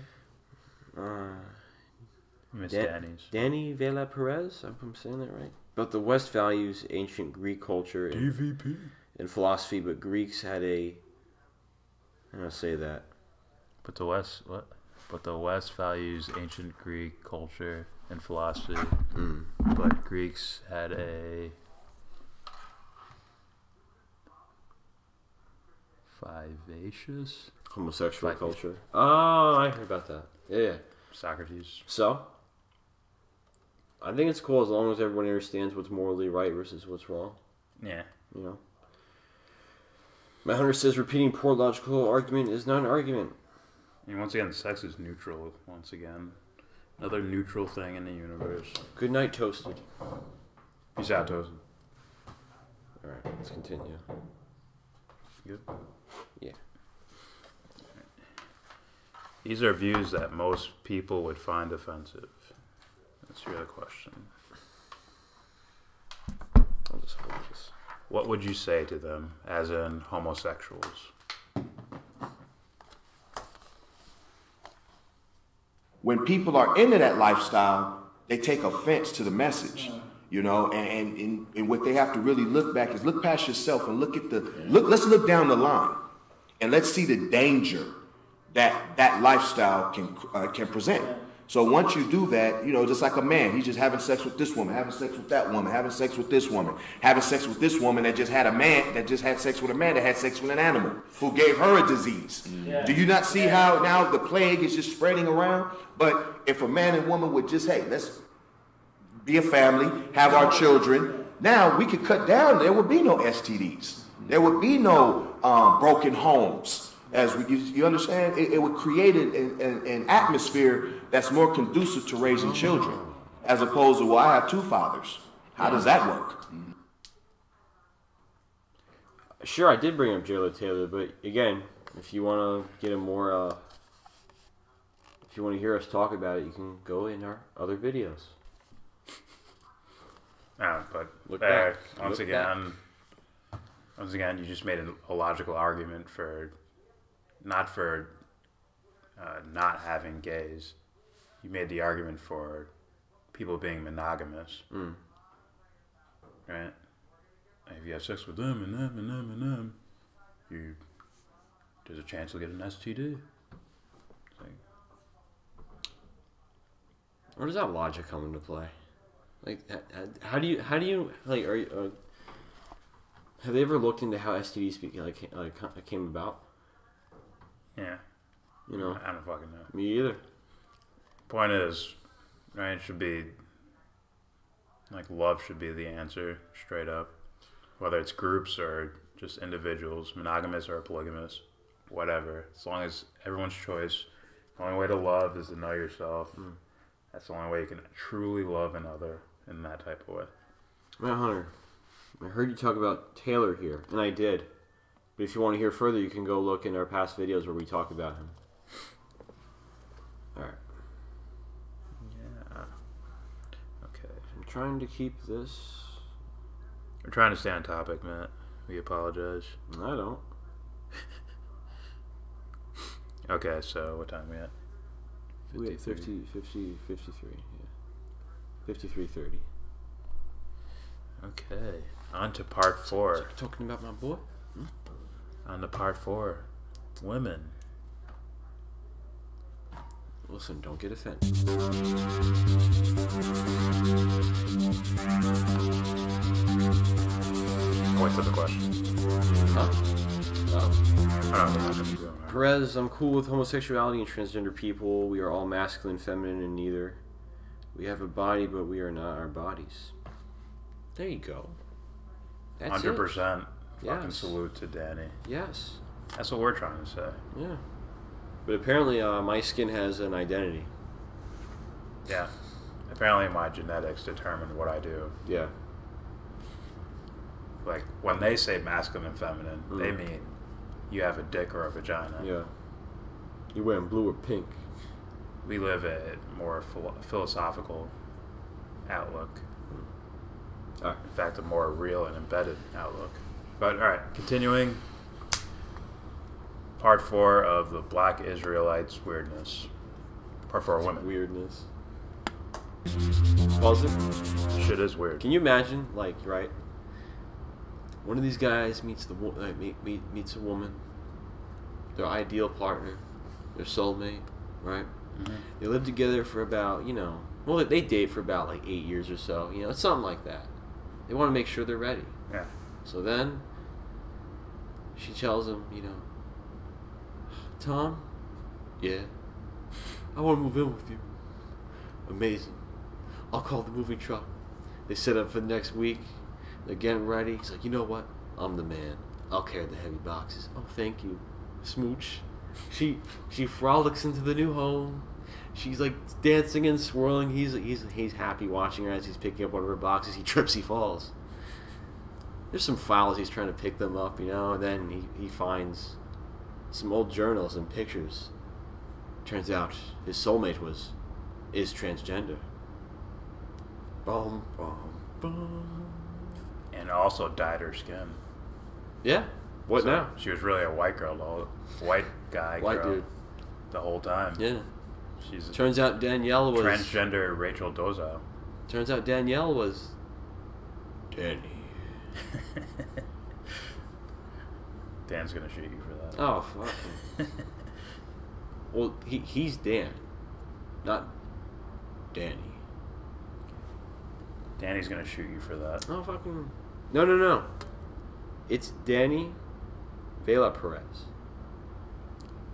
Miss Danny's. Danny Vela Perez, I hope I'm saying that right. But the West values ancient Greek culture and philosophy, but Greeks had I'm going to say that. But the West, what? But the West values ancient Greek culture and philosophy, but Greeks had Vivacious? Homosexual culture. Oh, I heard about that. Yeah. Socrates. So, I think it's cool as long as everyone understands what's morally right versus what's wrong. Yeah. You know? Matt Hunter says repeating poor logical argument is not an argument. And once again, sex is neutral. Once again, another neutral thing in the universe. Good night, Toasted. Peace out, Toasted. Alright, let's continue. Good? Yeah. These are views that most people would find offensive. That's your other question. I'll just hold this. What would you say to them, as in homosexuals? When people are into that lifestyle, they take offense to the message, you know, and what they have to really look back is look past yourself and look at let's look down the line and let's see the danger that lifestyle can present. So once you do that, you know, just like a man, he's just having sex with this woman, having sex with that woman, having sex with this woman, having sex with this woman that just had sex with a man that had sex with an animal who gave her a disease. Yeah. Do you not see how now the plague is just spreading around? But if a man and woman would just, hey, let's be a family, have our children, now we could cut down. There would be no STDs. There would be no broken homes. You understand? It would create an atmosphere that's more conducive to raising children, as opposed to, well, I have two fathers. How does that work? Sure, I did bring up Jared Taylor, but again, if you want to get a more, if you want to hear us talk about it, you can go in our other videos. But once again, you just made a logical argument for not having gays. You made the argument for people being monogamous, right? If you have sex with them and them and them and them, there's a chance you'll get an STD. Where does that logic come into play? Like, how do you like? Have they ever looked into how STDs came about? Yeah. You know, I don't fucking know. Me either. Point is, right? It should be like love should be the answer, straight up. Whether it's groups or just individuals, monogamous or polygamous, whatever. As long as everyone's choice. The only way to love is to know yourself. That's the only way you can truly love another in that type of way. Matt Hunter, I heard you talk about Taylor here, and I did. But if you want to hear further, you can go look in our past videos where we talk about him. Alright. Yeah. Okay. I'm trying to keep this... We're trying to stay on topic, Matt. We apologize. I don't. Okay, so what time are we at? We at 53, yeah. 53:30. Okay. On to part 4. So talking about my boy? On to part 4. Women. Listen, don't get offended. Wait for the question. Huh? Oh. Perez, I'm cool with homosexuality and transgender people. We are all masculine, feminine, and neither. We have a body, but we are not our bodies. There you go. That's 100%. it. Fucking salute to Danny. Yes. That's what we're trying to say. Yeah. But apparently my skin has an identity. Yeah. Apparently my genetics determine what I do. Yeah. Like, when they say masculine and feminine, they mean you have a dick or a vagina. Yeah. You're wearing blue or pink. We live a more philosophical outlook. All right. In fact, a more real and embedded outlook. But, alright, continuing. Part 4 of the Black Israelites weirdness. Part 4 of women. Weirdness. Pause it. Shit is weird. Can you imagine, like, right? One of these guys meets meets a woman, their ideal partner, their soulmate, right? Mm-hmm. They live together for about, they date for about like 8 years or so. It's something like that. They want to make sure they're ready. Yeah. So then she tells him, Tom? Yeah? I want to move in with you. Amazing. I'll call the moving truck. They set up for the next week. They're getting ready. He's like, you know what? I'm the man. I'll carry the heavy boxes. Oh, thank you. Smooch. She frolics into the new home. She's like dancing and swirling. He's happy watching her as he's picking up one of her boxes. He trips, he falls. There's some files, he's trying to pick them up, you know, and then he finds some old journals and pictures. Turns out his soulmate is transgender. Boom, boom, boom. And also dyed her skin. Yeah. What so now? She was really a white girl, the white guy, white girl, dude, the whole time. Yeah. She's turns out Danielle was transgender Rachel Dolezal. Turns out Danielle was Danny. Dan's gonna shoot you for that. Oh fuck. Well, he's Dan, not Danny. Danny's gonna shoot you for that. Oh fucking no. It's Danny Vela Perez.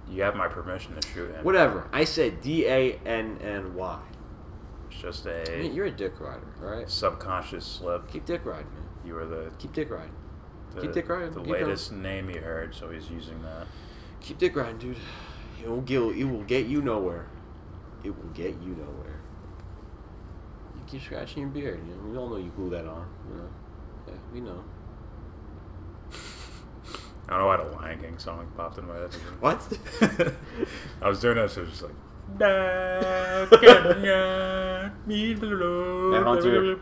You have my permission to shoot him. Whatever. I said Danny. It's just a. I mean, you're a dick rider, all right? Subconscious slip. Keep dick riding, man. You were the. Keep dick riding. Keep dick riding. The Keep latest going. name you heard, so he's using that. Keep dick riding, dude. It will get you nowhere. It will get you nowhere. You keep scratching your beard. You know, we all know you glue that on. You know. Yeah, we know. I don't know why the Lion King song popped in my head. What? I was doing that, so it was just like. Hunter,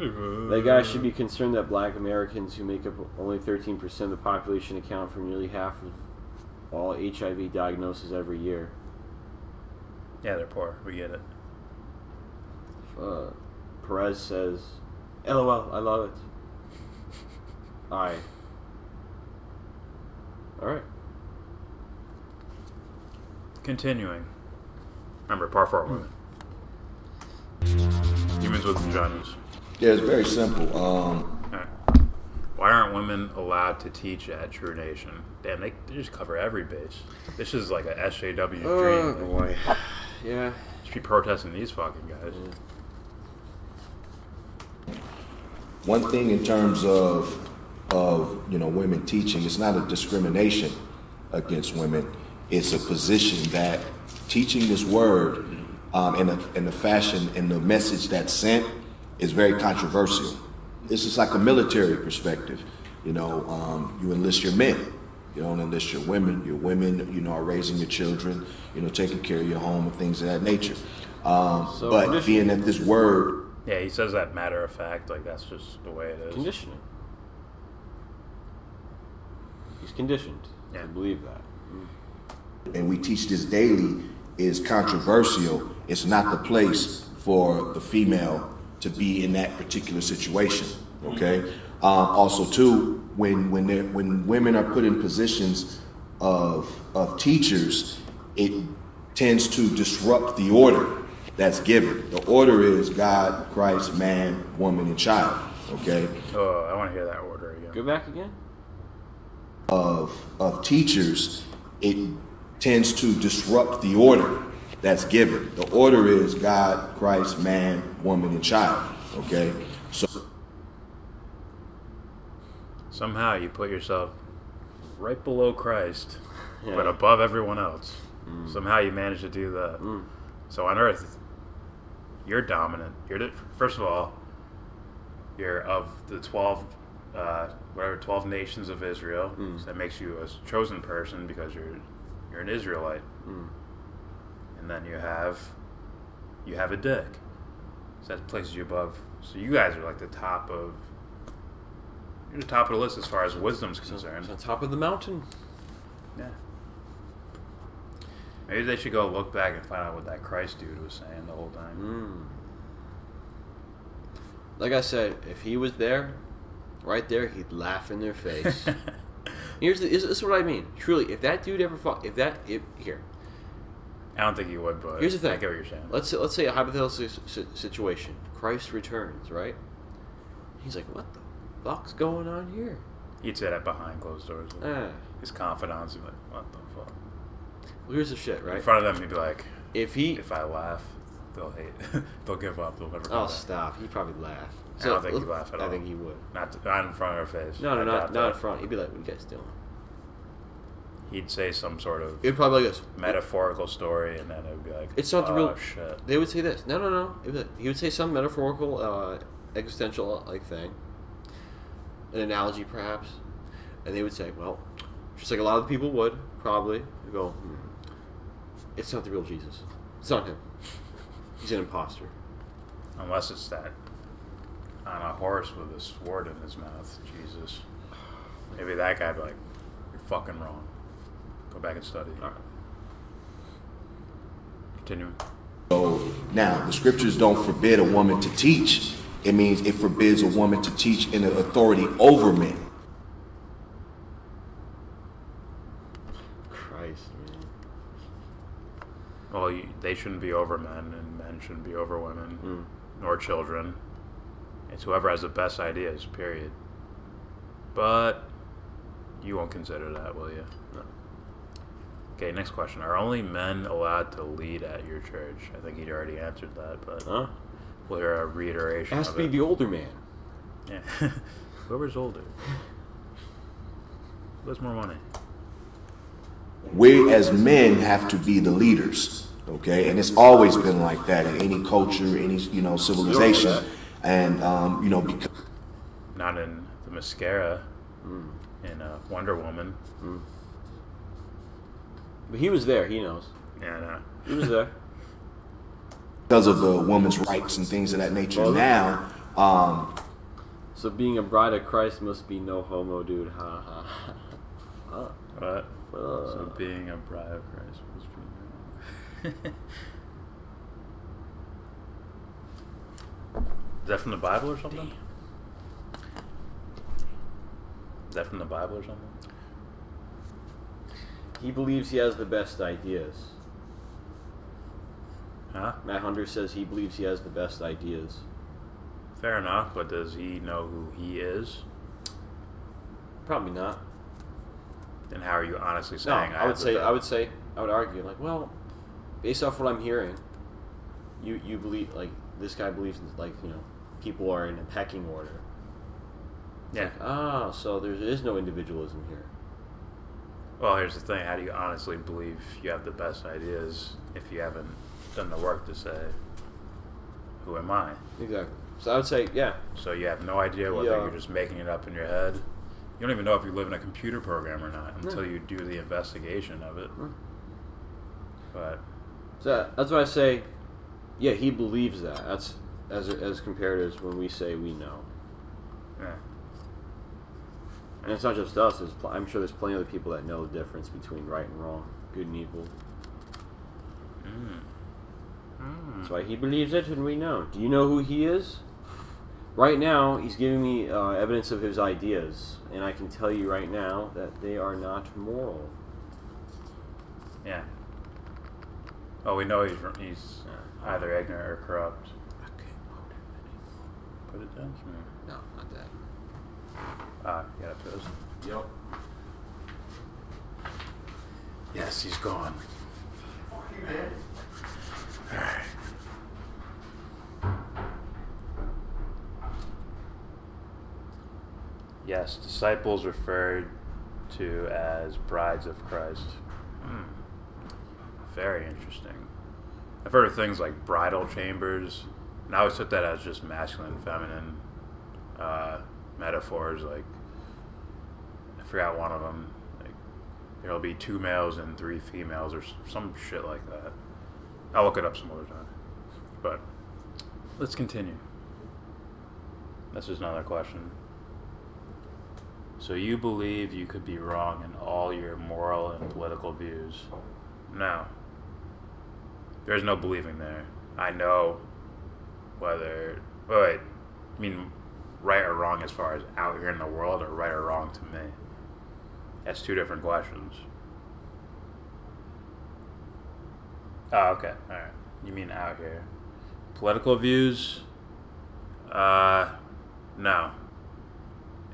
that guy should be concerned that black Americans, who make up only 13% of the population, account for nearly half of all HIV diagnoses every year. Yeah, they're poor. We get it. Perez says, LOL, I love it. Alright. Continuing. Remember, par 4 women. Humans with vaginas. Yeah, it's very simple. Right. Why aren't women allowed to teach at True Nation? Damn, they just cover every base. This is like a SJW dream. Oh, boy. Yeah. Should be protesting these fucking guys. One thing in terms of women teaching, it's not a discrimination against women. It's a position that teaching this word in the fashion and the message that's sent is very controversial. This is like a military perspective. You enlist your men. You don't enlist your women. Your women, are raising your children, taking care of your home and things of that nature. But being that this word... Yeah, he says that matter of fact, like that's just the way it is. Conditioning. He's conditioned to believe that. And we teach this daily is controversial. It's not the place for the female to be in that particular situation. Okay. Also, too, when women are put in positions of teachers, it tends to disrupt the order that's given. The order is God, Christ, man, woman, and child. Okay. Oh, I want to hear that order again. Go back again. Of teachers, it tends to disrupt the order that's given. The order is God, Christ, man, woman, and child. Okay? So somehow you put yourself right below Christ, but above everyone else. Somehow you manage to do that. So on Earth, you're dominant. First of all, you're of the 12 nations of Israel. So that makes you a chosen person because you're an Israelite. And then you have a dick. So that places you above. So you guys are like the top of the list as far as wisdom's concerned. It's on top of the mountain. Yeah. Maybe they should go look back and find out what that Christ dude was saying the whole time. Like I said, if he was there, right there, he'd laugh in their face. This is what I mean. Truly, if that dude ever fought, here. I don't think he would, but here's the thing. I get what you're saying. Let's say a hypothetical situation. Christ returns, right? He's like, what the fuck's going on here? He'd say that behind closed doors. His confidants would be like, what the fuck? Well, here's the shit, right? In front of them, he'd be like, If I laugh, they'll hate. They'll give up. They'll never come Oh, back. stop. He'd probably laugh. I don't think he'd laugh at all. I think he would. Not in front of her face. No, I doubt not in that. front. He'd be like, what are you guys doing? He'd say some sort of It'd probably be like this. metaphorical story, and then it would be like, It's not the real. Shit. They would say this. No. He would say some metaphorical, existential like thing, an analogy perhaps, and they would say, well, just like a lot of people would probably go, it's not the real Jesus. It's not him. He's an imposter. Unless it's that on a horse with a sword in his mouth, Jesus. Maybe that guy'd be like, you're fucking wrong. Go back and study. All right. Continuing. So now, the scriptures don't forbid a woman to teach. It means it forbids a woman to teach in an authority over men. Christ, man. Well, they shouldn't be over men, and men shouldn't be over women, nor children. It's whoever has the best ideas, period. But you won't consider that, will you? No. Okay, next question. Are only men allowed to lead at your church? I think he'd already answered that, but we'll hear a reiteration It has of to be it. the older man. Yeah. Whoever's older. Who has more money? We as men have to be the leaders, okay? And it's always been like that in any culture, any civilization, and because Not in the mascara, in Wonder Woman. But he was there. He knows. Yeah, I know. He was there. because of the woman's rights and things of that nature. Now, so being a bride of Christ must be no homo, dude. Ha ha. Ha. What? So being a bride of Christ must be no. Is that from the Bible or something? Is that from the Bible or something? He believes he has the best ideas. Huh? Matt Hunter says he believes he has the best ideas. Fair enough, but does he know who he is? Probably not. Then how are you honestly No, saying? I would argue, like, well, based off what I'm hearing, you believe, like, this guy believes, like, people are in a pecking order. Yeah. Like, so there is no individualism here. Well, here's the thing. How do you honestly believe you have the best ideas if you haven't done the work to say, who am I? Exactly. So I would say, yeah. So you have no idea whether you're just making it up in your head. You don't even know if you live in a computer program or not until you do the investigation of it. But So that's why I say, yeah, he believes that. That's as compared as when we say we know. yeah. And it's not just us. I'm sure there's plenty of other people that know the difference between right and wrong, good and evil. That's why he believes it, and we know. Do you know who he is? Right now, he's giving me evidence of his ideas, and I can tell you right now that they are not moral. Yeah. Oh, we know he's either ignorant or corrupt. Put it down for me. No, not that. You got it, Yep. Yes, he's gone. Alright. Yes, disciples referred to as brides of Christ. Very interesting. I've heard of things like bridal chambers, and I always took that as just masculine and feminine metaphors. Like, I forgot one of them. Like, there'll be 2 males and 3 females, or some shit like that. I'll look it up some other time. But let's continue. This is another question. So you believe you could be wrong in all your moral and political views? No. There's no believing there. I know whether... Wait, you mean right or wrong as far as out here in the world, or right or wrong to me? That's 2 different questions. Oh, okay. Alright. You mean out here. Political views? No.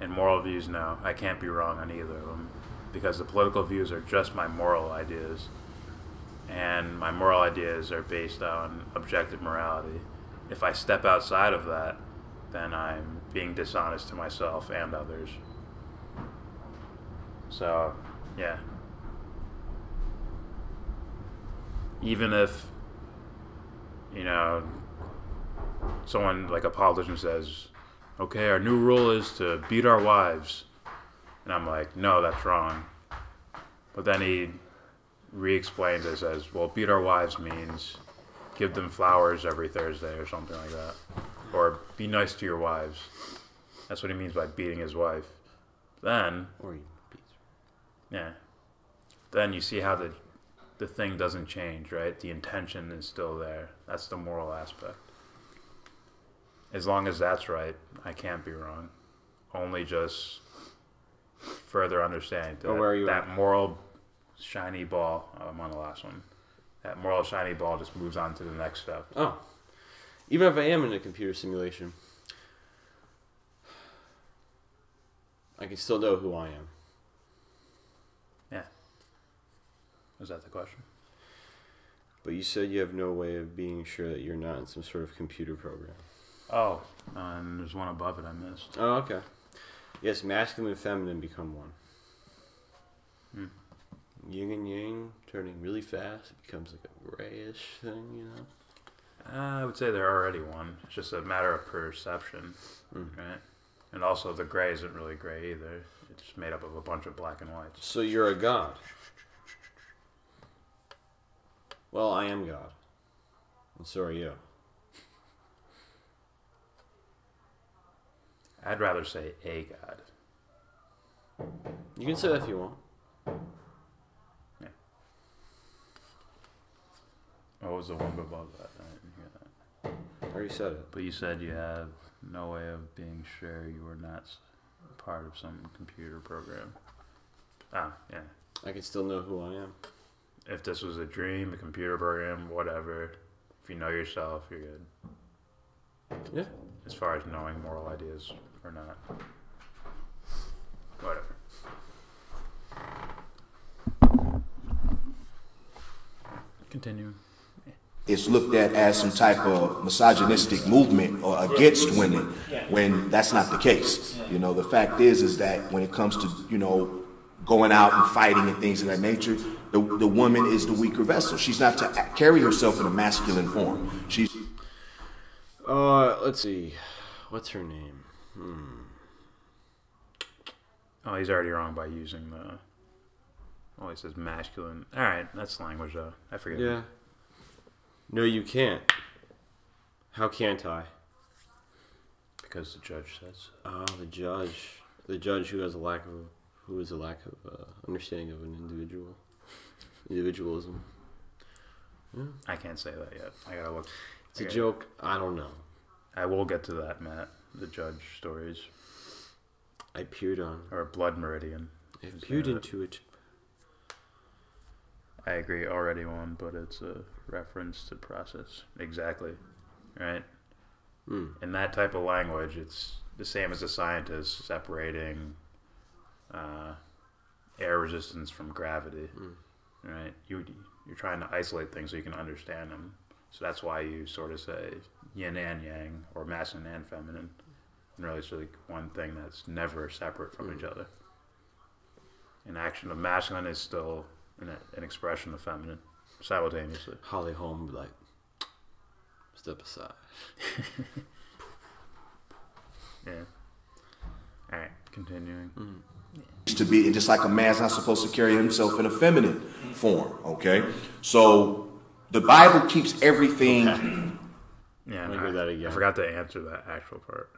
And moral views, no. I can't be wrong on either of them. Because the political views are just my moral ideas. and my moral ideas are based on objective morality. If I step outside of that, then I'm being dishonest to myself and others. So, yeah. Even if, someone like a politician says, okay, our new rule is to beat our wives. And I'm like, no, that's wrong. But then he re-explained it as, well, beat our wives means give them flowers every Thursday or something like that. Or be nice to your wives. That's what he means by beating his wife. Then, then you see how the thing doesn't change, right? The intention is still there. That's the moral aspect. As long as that's right, I can't be wrong. Only just further understanding that moral shiny ball. Oh, I'm on the last one. That moral shiny ball just moves on to the next step. Oh. Even if I am in a computer simulation, I can still know who I am. Yeah. Was that the question? But you said you have no way of being sure that you're not in some sort of computer program. Oh, and there's one above it I missed. Oh, okay. Yes, masculine and feminine become one. Yin and yang turning really fast. It becomes like a grayish thing, I would say they're already one. It's just a matter of perception, right? And also the gray isn't really gray either. It's made up of a bunch of black and whites. So you're a god. Well, I am God. And so are you. I'd rather say a god. You can say that if you want. Yeah. What was the one above that? I didn't hear that. I already said it. But you said you have no way of being sure you were not part of some computer program. Ah, yeah. I can still know who I am. If this was a dream, a computer program, whatever, if you know yourself, you're good. Yeah. As far as knowing moral ideas or not. Whatever. Continue. It's looked at as some type of misogynistic movement or against women when that's not the case. The fact is that when it comes to, going out and fighting and things of that nature, the woman is the weaker vessel. She's not to carry herself in a masculine form. She's... let's see. What's her name? Oh, he's already wrong by using the... Oh, he says masculine. All right, that's language, though. I forget. Yeah. No, you can't. How can't I? Because the judge says so. Oh, the judge. The judge who has a lack of understanding of an individualism. Yeah. I can't say that yet. I gotta look. It's a joke. I don't know. I will get to that, Matt. The judge stories. I peered on. Or Blood Meridian. I peered into it. I agree, already one, but it's a reference to process. Exactly. Right? In that type of language, it's the same as a scientist separating air resistance from gravity. Right? You're trying to isolate things so you can understand them. So that's why you sort of say yin and yang, or masculine and feminine. And really it's like one thing that's never separate from each other. An action of masculine is still an expression of feminine simultaneously. Holly Holm would be like, step aside. Yeah. All right, continuing. To be just like a man's not supposed to carry himself in a feminine form. Okay, so the Bible keeps everything. Yeah, Let me hear that again. I forgot to answer that actual part.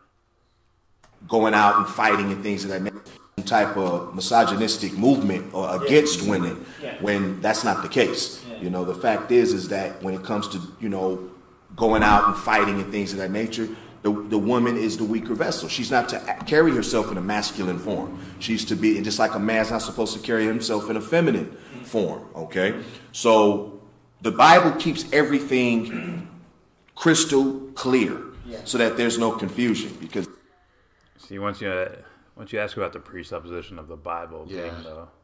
Going out and fighting and things of that nature. Some type of misogynistic movement or against women when that's not the case. The fact is that when it comes to going out and fighting and things of that nature, the woman is the weaker vessel. She's not to carry herself in a masculine form. She's to be, and just like a man's not supposed to carry himself in a feminine form. Okay, so the Bible keeps everything crystal clear so that there's no confusion. Because see, once you ask about the presupposition of the Bible being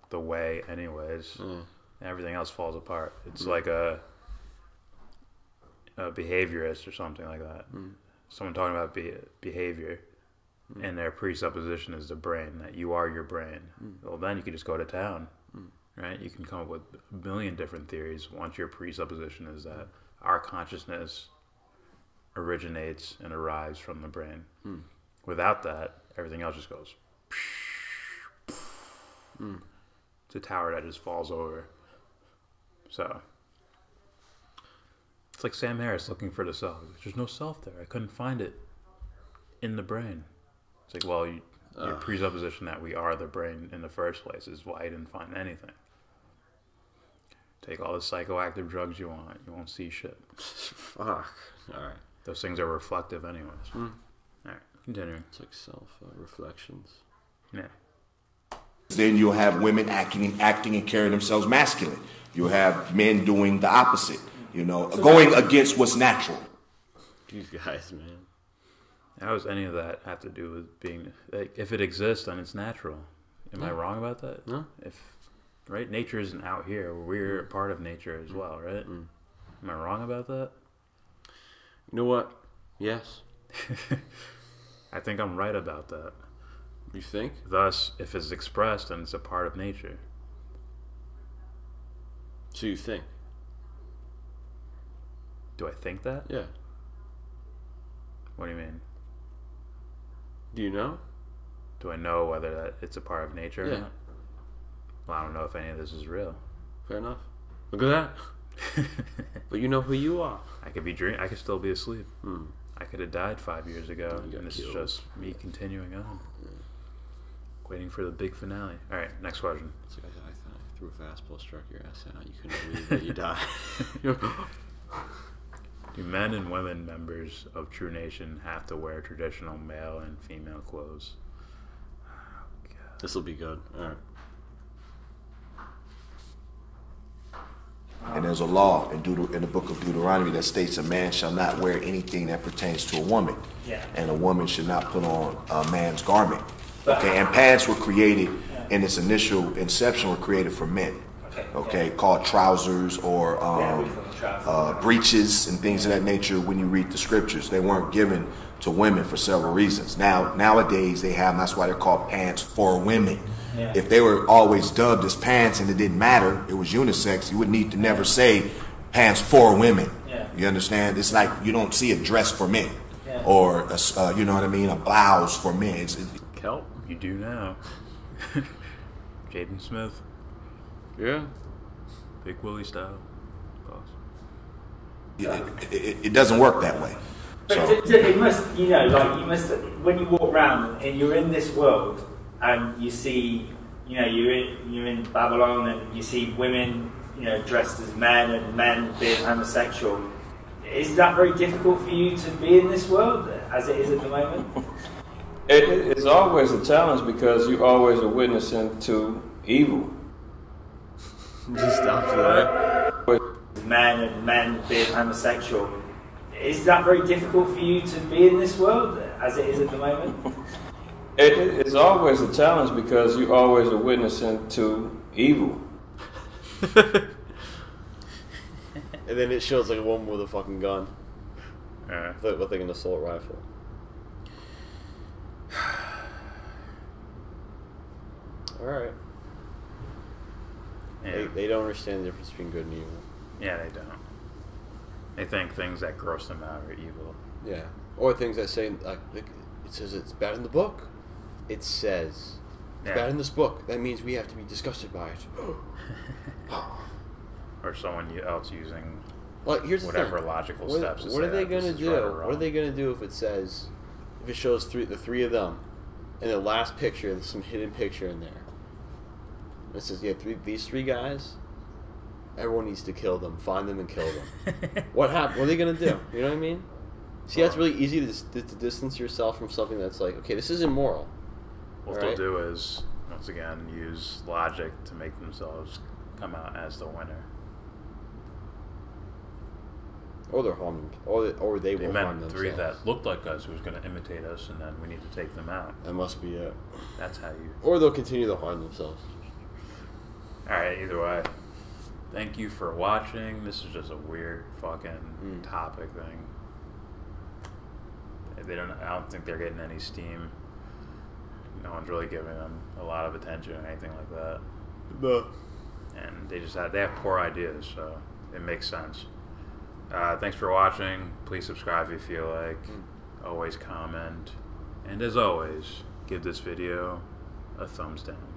the way anyways, everything else falls apart. It's like a behaviorist or something like that. Someone talking about behavior, and their presupposition is the brain, that you are your brain. Well, then you can just go to town, right? You can come up with a million different theories once your presupposition is that our consciousness originates and arrives from the brain. Without that, everything else just goes. It's a tower that just falls over. So it's like Sam Harris looking for the self. There's no self there. I couldn't find it in the brain. It's like, well, your presupposition that we are the brain in the first place is why you didn't find anything. Take all the psychoactive drugs you want. You won't see shit. Fuck. All right. Those things are reflective anyways. All right, continuing. It's like self-reflections. Yeah. Then you'll have women acting and carrying themselves masculine. You'll have men doing the opposite, you know, going against what's natural. These guys, man. How does any of that have to do with being, like, if it exists, then it's natural? Am I wrong about that? No. Right? Nature isn't out here. We're a part of nature as well, right? Am I wrong about that? You know what? Yes. I think I'm right about that. You think? Thus, if it's expressed, then it's a part of nature. So you think? Do I think that? Yeah. What do you mean? Do you know? Do I know whether that it's a part of nature or Yeah. not? Well, I don't know if any of this is real. Fair enough. Look at that. But you know who you are. I could be I could still be asleep. I could have died 5 years ago, and this is just me continuing on. Waiting for the big finale. All right, next question. It's like I threw a fastball, struck your ass out. You couldn't believe that you died. Do men and women members of True Nation have to wear traditional male and female clothes? Oh, God. This will be good. All right. And there's a law in the book of Deuteronomy that states a man shall not wear anything that pertains to a woman. And a woman should not put on a man's garment. Okay, and pants were created in its initial inception were created for men. Okay, called trousers or breeches and things of that nature. When you read the scriptures, they weren't given to women for several reasons. Nowadays they have, and that's why they're called pants for women. If they were always dubbed as pants and it didn't matter, it was unisex, you would need to never say pants for women. You understand? It's like you don't see a dress for men or a, you know what I mean, a blouse for men. Kelp? You do now. Jaden Smith. Yeah. Big Willie style. It doesn't work that way. But it must, you know, like you must, when you walk around and you're in this world and you see, you know, you're in Babylon and you see women, you know, dressed as men and men being homosexual. Is that very difficult for you to be in this world as it is at the moment? It's always a challenge because you always are witnessing to evil. Just after that. Men and men being homosexual. Is that very difficult for you to be in this world as it is at the moment? It's always a challenge because you always are witnessing to evil. And then it shows like a woman with a fucking gun. With like an assault rifle. Alright. Yeah. They don't understand the difference between good and evil. Yeah, they don't. They think things that gross them out are evil. Yeah. Or things that say, like it says it's bad in the book. It says it's bad in this book. That means we have to be disgusted by it. Or someone else using here's whatever the logical steps. What are they going to do? What are they going to do if it shows the three of them, and the last picture, there's some hidden picture in there. It says, these three guys, everyone needs to kill them, find them and kill them. What happened? What are they going to do? You know what I mean? See, that's really easy to distance yourself from something that's like, okay, this is immoral. What they'll do is, once again, use logic to make themselves come out as the winner. Or they're harming, or they will harm themselves. Three that looked like us who was going to imitate us, and then we need to take them out. That must be it. That's how you... Or they'll continue to harm themselves. Alright, either way. Thank you for watching. This is just a weird fucking topic thing. I don't think they're getting any steam. No one's really giving them a lot of attention or anything like that. But And they have poor ideas, so it makes sense. Thanks for watching. Please subscribe if you feel like. Always comment. And as always, give this video a thumbs down.